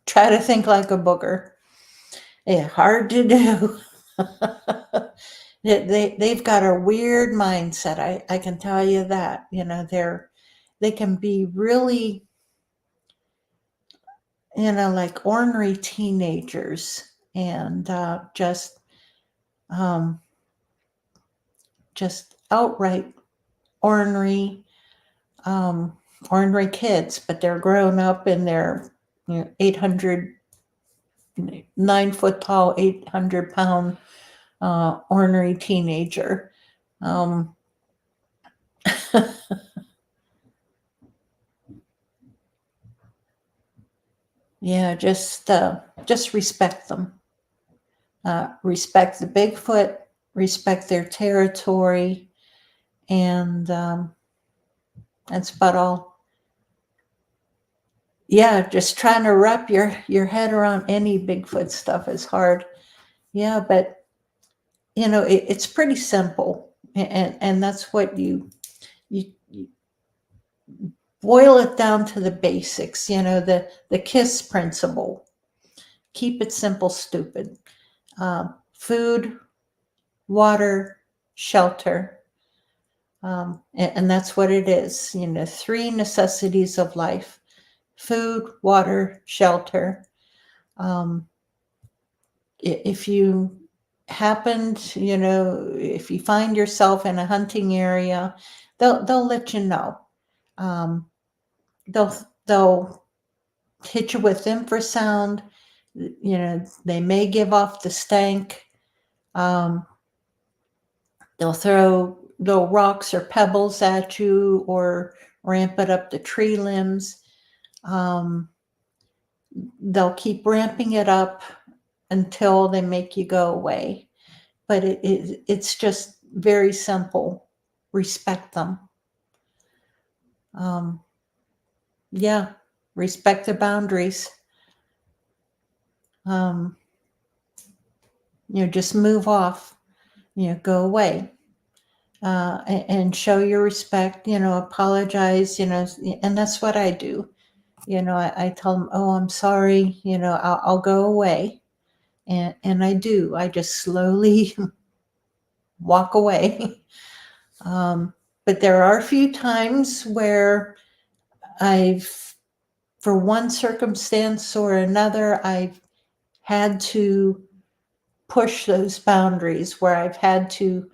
Try to think like a booger. Yeah, hard to do. They've got a weird mindset. I can tell you that. They can be really, like ornery teenagers, and just outright ornery, ornery kids. But they're grown up and they're 800, 9 foot tall, 800-pound ornery teenager. Yeah, just respect them. Respect the Bigfoot, respect their territory, and that's about all. Yeah, just trying to wrap your head around any Bigfoot stuff is hard. Yeah, but it's pretty simple, and that's what you boil it down to the basics. The KISS principle. Keep it simple, stupid. Food, water, shelter. And that's what it is. 3 necessities of life: food, water, shelter. If you happened, if you find yourself in a hunting area, they'll let you know. They'll hit you with infrasound. They may give off the stank. They'll throw little rocks or pebbles at you, or ramp it up the tree limbs. They'll keep ramping it up until they make you go away. But it's just very simple. Respect them. Yeah, respect the boundaries. Just move off. Go away. And show your respect. Apologize. And that's what I do. I tell them, "Oh, I'm sorry. I'll go away," and I do. I just slowly walk away. But there are a few times where for one circumstance or another, I've had to push those boundaries, where I've had to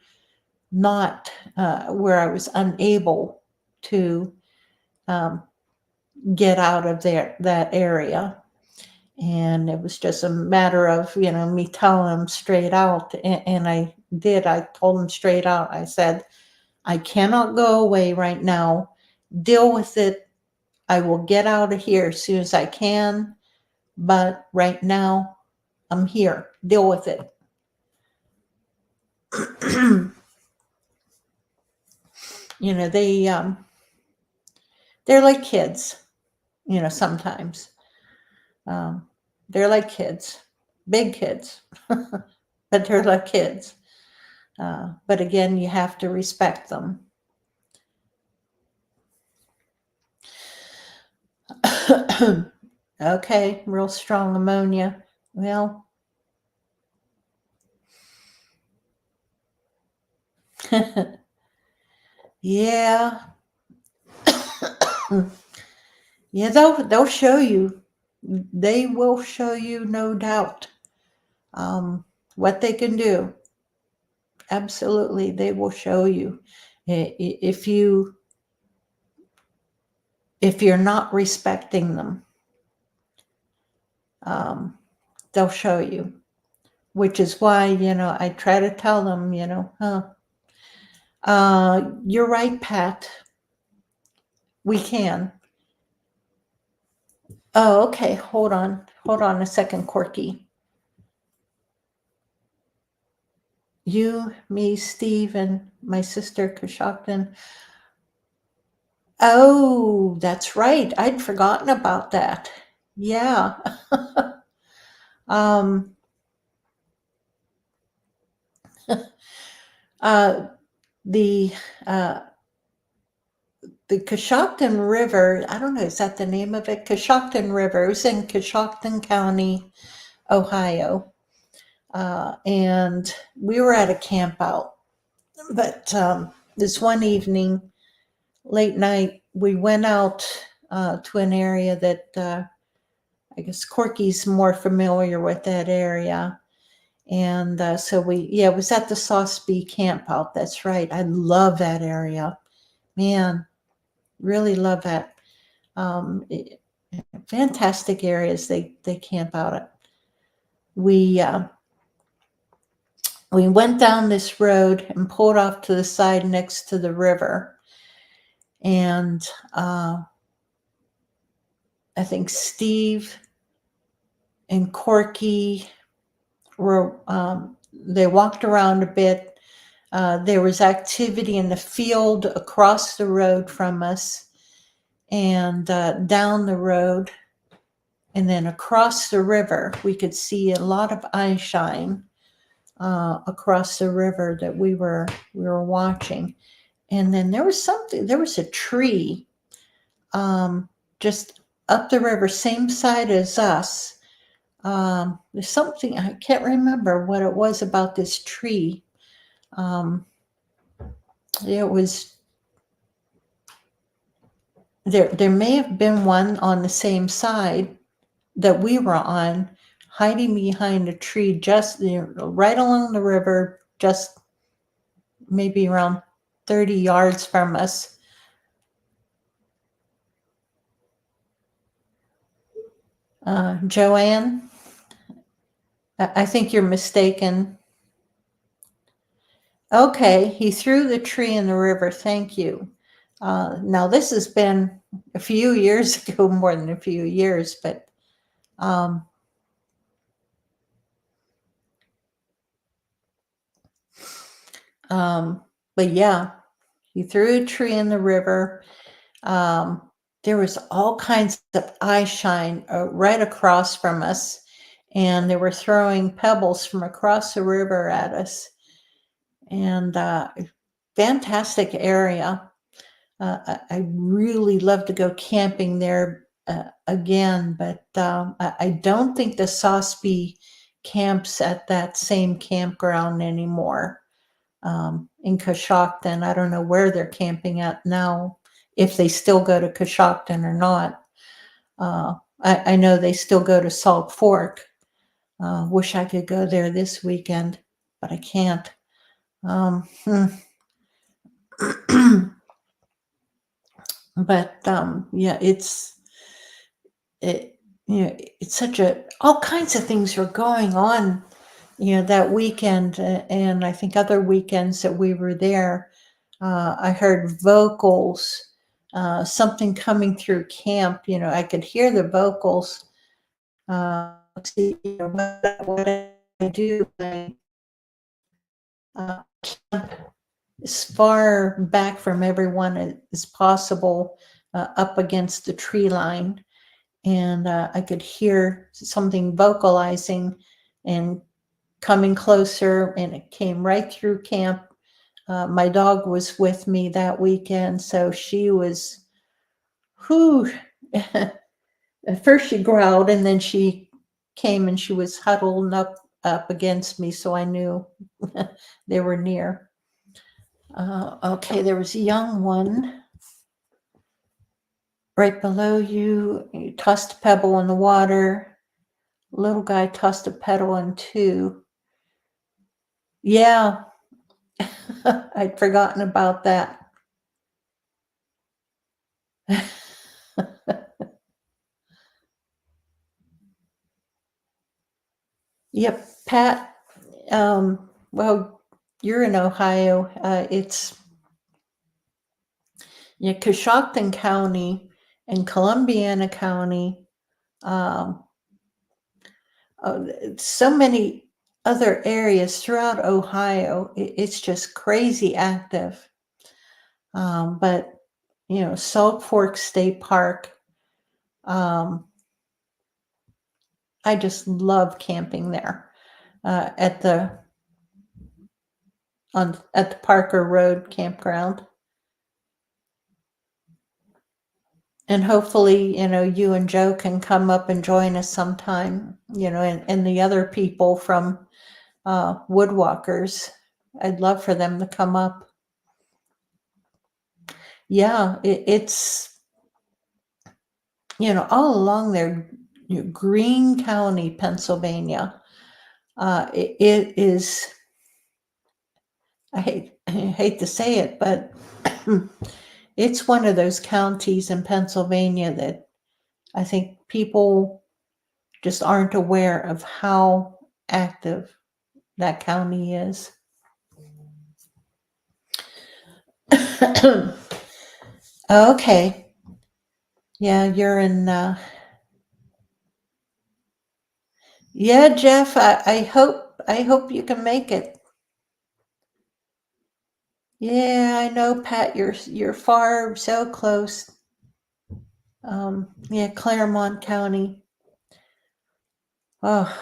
not, where I was unable to get out of that area. And it was just a matter of, me telling them straight out. And I did. I told them straight out. I said, "I cannot go away right now. Deal with it. I will get out of here as soon as I can. But right now, I'm here. Deal with it." They're like kids, sometimes. They're like kids, big kids, but they're like kids. But again, you have to respect them. Okay, real strong ammonia. Well, yeah. Yeah, they'll show you. They will show you, no doubt, what they can do. Absolutely, they will show you. If you're not respecting them, they'll show you. Which is why, I try to tell them, you're right, Pat. We can. Oh, okay. Hold on a second, Corky. You, me, Steve, and my sister Kashaktan Oh, that's right. I'd forgotten about that. Yeah. Um, uh, the uh, the Coshocton River, I don't know, is that the name of it? Coshocton River. It was in Coshocton County, Ohio. And we were at a camp out. But this one evening, late night, we went out to an area that I guess Corky's more familiar with that area. And so it was at the Sauceby camp out. That's right. I love that area. Man, really love that. It, fantastic areas they camp out at. We we went down this road and pulled off to the side next to the river, and I think Steve and Corky were they walked around a bit. There was activity in the field across the road from us, and down the road, and then across the river we could see a lot of eye shine across the river that we were watching. And then there was something. There was a tree just up the river, same side as us. There's something I can't remember what it was about this tree. It was there. There may have been one on the same side that we were on, hiding behind a tree, just right along the river, just maybe around 30 yards from us. Joanne, I think you're mistaken. Okay, he threw the tree in the river. Thank you. Now, this has been a few years ago, more than a few years, but um, um, but yeah, he threw a tree in the river. Um, there was all kinds of eye shine right across from us, and they were throwing pebbles from across the river at us. And fantastic area. I really love to go camping there again, but I don't think the Sauceby camps at that same campground anymore in Coshocton. I don't know where they're camping at now, if they still go to Coshocton or not. I know they still go to Salt Fork. Wish I could go there this weekend, but I can't. But yeah, it it's such a all kinds of things were going on, that weekend, and I think other weekends that we were there. I heard vocals, something coming through camp. I could hear the vocals. See, what I do, camp as far back from everyone as possible, up against the tree line, and I could hear something vocalizing and coming closer, and it came right through camp. My dog was with me that weekend, so she was, whew. At first she growled, and then she came and she was huddled up against me, so I knew they were near. Okay, there was a young one right below you. You tossed a pebble in the water. Little guy tossed a pebble in too. Yeah, I'd forgotten about that. Yep, Pat. Well, you're in Ohio. It's Coshocton County and Columbiana County. Um, so many other areas throughout Ohio. It's just crazy active. But Salt Fork State Park. I just love camping there at the Parker Road campground. And hopefully, you and Joe can come up and join us sometime, and the other people from Woodwalkers. I'd love for them to come up. Yeah, it's, all along there, Greene County, Pennsylvania. It is, I hate to say it, but it's one of those counties in Pennsylvania that I think people just aren't aware of how active that county is. Okay. Yeah, you're in. Yeah, Jeff. I hope you can make it. Yeah, I know, Pat. You're far, so close. Yeah, Claremont County. Oh,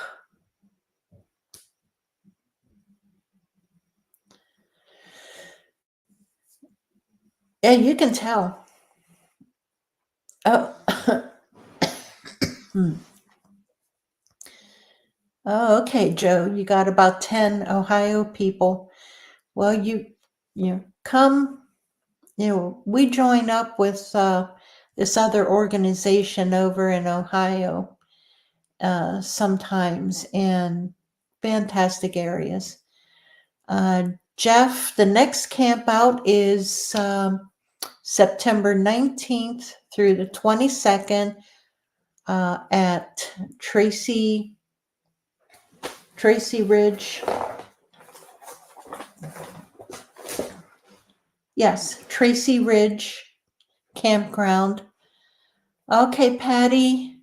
yeah, you can tell. Oh, oh, okay, Joe. You got about 10 Ohio people. Well, come. We join up with this other organization over in Ohio sometimes, in fantastic areas. Jeff, the next camp out is September 19th through the 22nd at Tracy Ridge. Yes, Tracy Ridge Campground. Okay, Patty.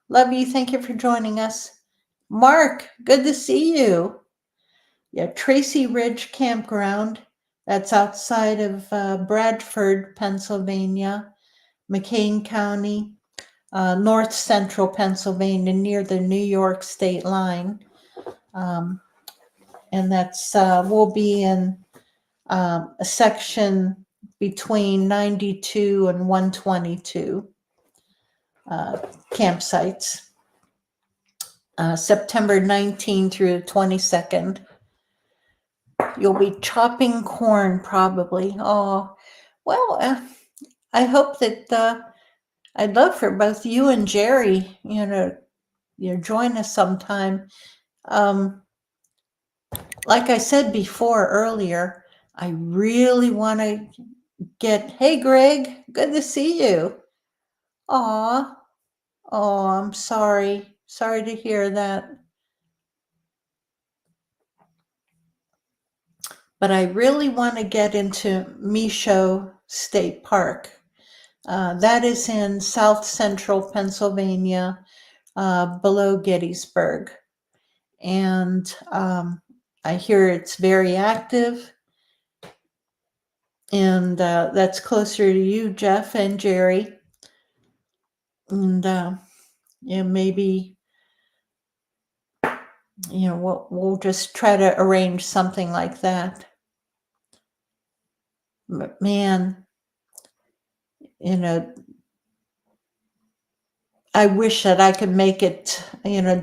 Love you. Thank you for joining us. Mark, good to see you. Yeah, Tracy Ridge Campground. That's outside of Bradford, Pennsylvania, McCain County, north central Pennsylvania, near the New York state line. And that's we'll be in a section between 92 and 122 campsites. September 19 through 22nd. You'll be chopping corn probably. Oh, well, I hope that I'd love for both you and Jerry, join us sometime. Like I said before earlier, I really want to hey, Greg, good to see you. Oh, I'm sorry. Sorry to hear that. But I really want to get into Michaud State Park. That is in south central Pennsylvania, below Gettysburg. And I hear it's very active. And that's closer to you, Jeff and Jerry. And maybe, we'll just try to arrange something like that. But man, I wish that I could make it,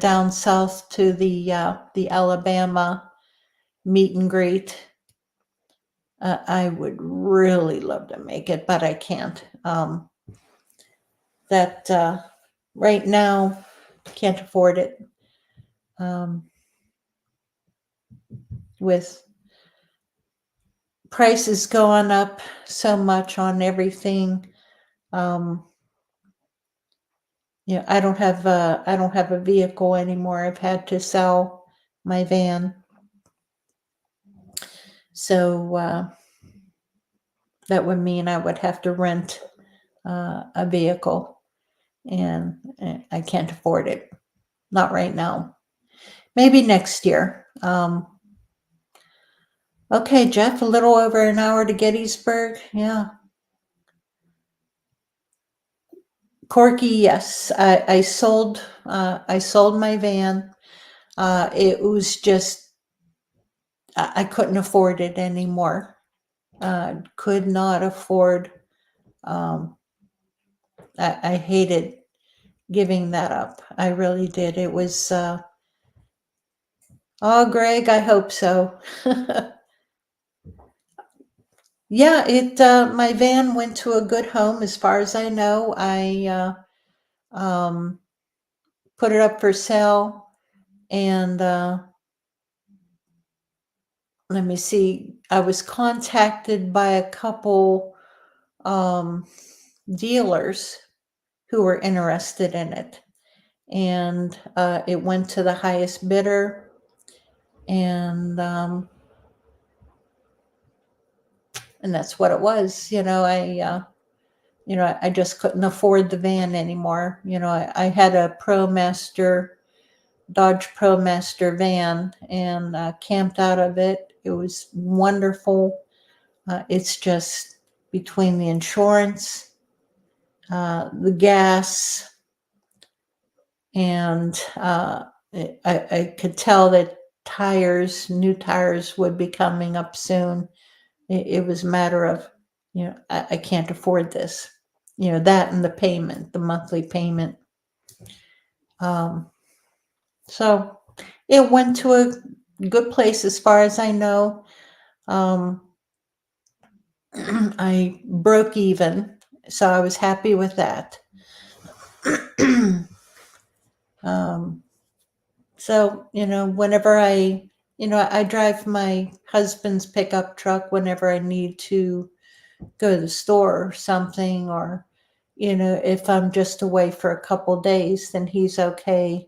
down south to the Alabama meet and greet. I would really love to make it, but I can't. Right now, can't afford it. With prices going up so much on everything. I don't have a vehicle anymore. I've had to sell my van. So that would mean I would have to rent a vehicle, and I can't afford it. Not right now. Maybe next year. Okay, Jeff, a little over an hour to Gettysburg. Yeah. Corky, yes. I sold my van. It was just, I couldn't afford it anymore. Could not afford. Um, I hated giving that up. I really did. It was, oh, Greg, I hope so. Yeah, my van went to a good home as far as I know. I put it up for sale, and let me see. I was contacted by a couple um, dealers who were interested in it, and it went to the highest bidder, and that's what it was. I just couldn't afford the van anymore. I had a Dodge ProMaster van, and camped out of it. It was wonderful. It's just between the insurance, the gas, and I could tell that new tires would be coming up soon. It was a matter of, I can't afford this, that and the monthly payment. So it went to a good place as far as I know. I broke even, so I was happy with that. So, whenever I drive my husband's pickup truck whenever I need to go to the store or something, or, if I'm just away for a couple days, then he's okay,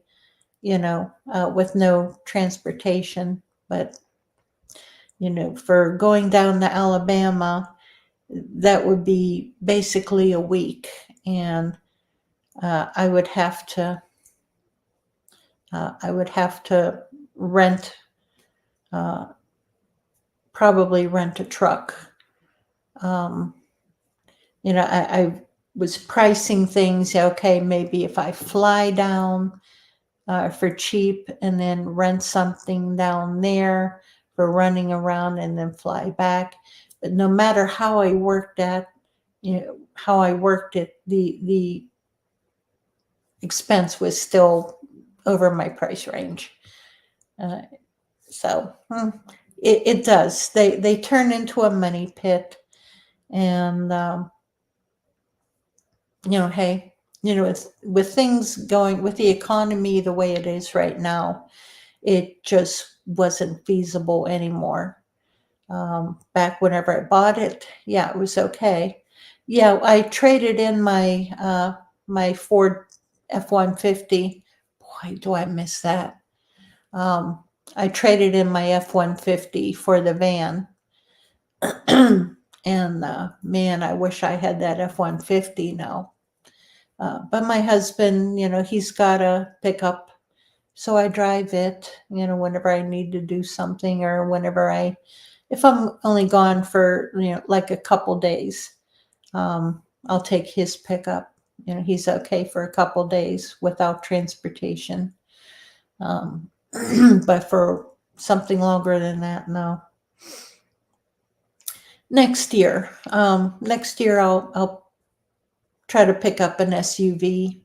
with no transportation. But, for going down to Alabama, that would be basically a week. And I would have to rent, uh, probably rent a truck. I was pricing things. Okay, maybe if I fly down for cheap and then rent something down there for running around and then fly back. But no matter how I worked it, the expense was still over my price range. So it does. They turn into a money pit, and hey, with things going with the economy the way it is right now, it just wasn't feasible anymore. Back whenever I bought it, yeah, it was okay. Yeah, I traded in my Ford F-150. Boy, do I miss that. I traded in my F-150 for the van. And man, I wish I had that F-150 now. But my husband, he's got a pickup, so I drive it, whenever I need to do something, or if I'm only gone for, like a couple days, I'll take his pickup. He's okay for a couple days without transportation. But for something longer than that, no. Next year, I'll try to pick up an SUV,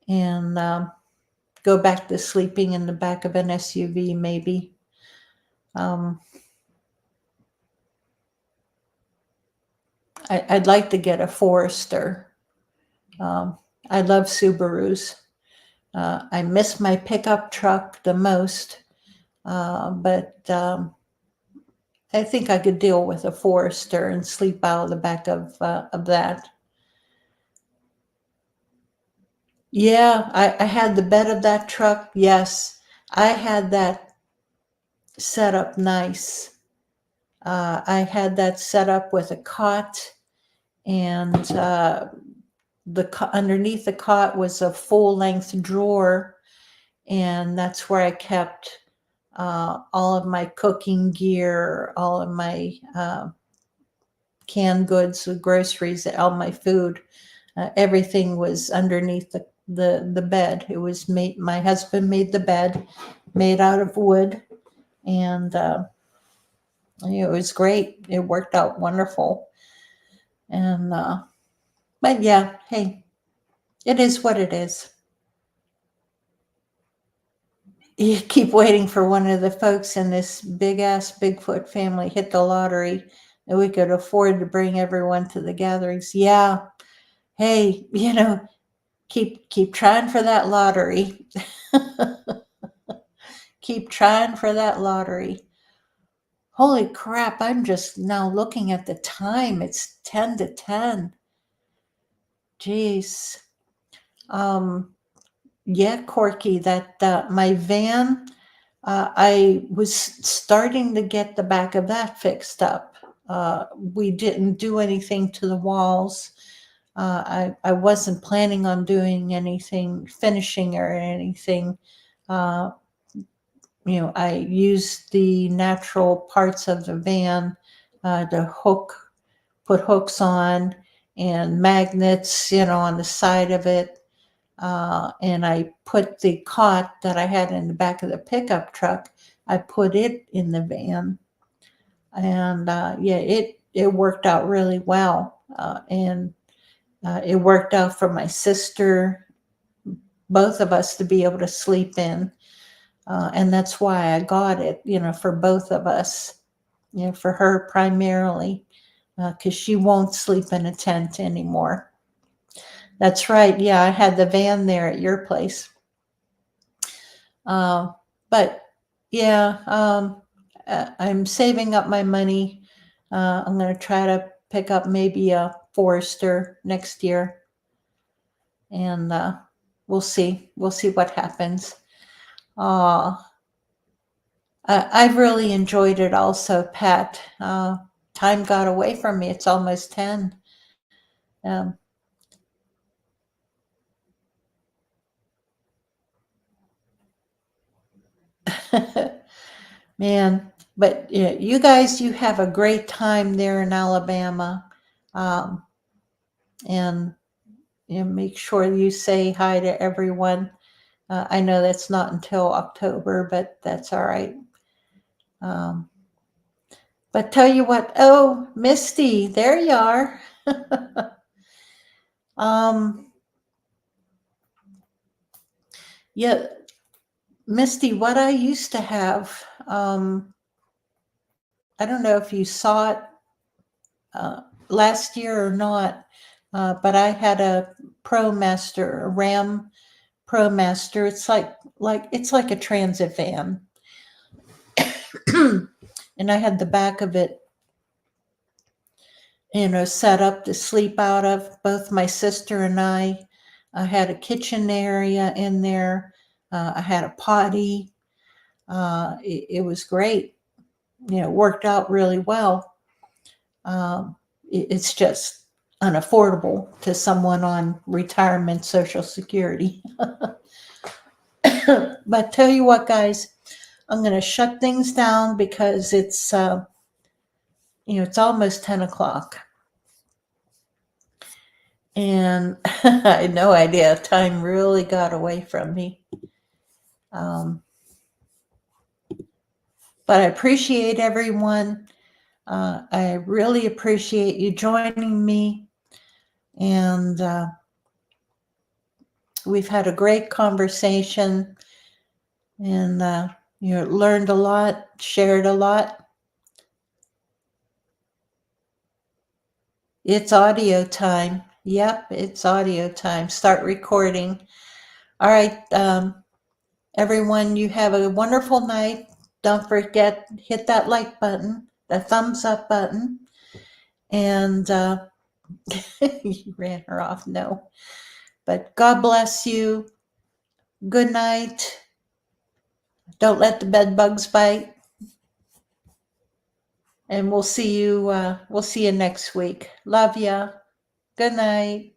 and go back to sleeping in the back of an SUV, maybe. I'd like to get a Forester. I love Subarus. I miss my pickup truck the most, but I think I could deal with a Forester and sleep out of the back of that. Yeah, I had the bed of that truck. Yes, I had that set up nice. I had that set up with a cot, and underneath the cot was a full-length drawer, and that's where I kept all of my cooking gear, all of my canned goods, groceries, all my food. everything was underneath the bed. It was made. My husband made the bed, made out of wood, and it was great. It worked out wonderful. And but yeah, hey, it is what it is. You keep waiting for one of the folks in this big ass Bigfoot family hit the lottery and we could afford to bring everyone to the gatherings. Yeah. Hey, keep trying for that lottery. Keep trying for that lottery. Holy crap, I'm just now looking at the time. It's 10 to 10. Jeez. Yeah, Corky, that my van, I was starting to get the back of that fixed up. We didn't do anything to the walls. I wasn't planning on doing anything, finishing or anything. I used the natural parts of the van to put hooks on and magnets, on the side of it. And I put the cot that I had in the back of the pickup truck, I put it in the van. And it worked out really well. And it worked out for my sister, both of us to be able to sleep in. And that's why I got it, for both of us, for her primarily, because she won't sleep in a tent anymore. That's right. Yeah, I had the van there at your place. But yeah, I'm saving up my money. I'm going to try to pick up maybe a Forester next year. And we'll see. We'll see what happens. I've really enjoyed it also, Pat. Time got away from me. It's almost 10. Man, but you guys, you have a great time there in Alabama. And make sure you say hi to everyone. I know that's not until October, but that's all right. But tell you what, oh, Misty, there you are. Yeah, Misty, what I used to have, I don't know if you saw it last year or not, but I had a ProMaster, a Ram ProMaster. It's like a transit van. And I had the back of it, set up to sleep out of. Both my sister and I had a kitchen area in there. I had a potty. It was great. It worked out really well. It's just unaffordable to someone on retirement Social Security. But tell you what, guys, I'm going to shut things down because it's it's almost 10 o'clock. And I had no idea. Time really got away from me. But I appreciate everyone. I really appreciate you joining me. And we've had a great conversation. And learned a lot, shared a lot. It's audio time. Yep, it's audio time. Start recording. All right, everyone, you have a wonderful night. Don't forget, hit that like button, the thumbs up button. And you ran her off. No. But God bless you. Good night. Don't let the bed bugs bite. And we'll see you next week. Love ya. Good night.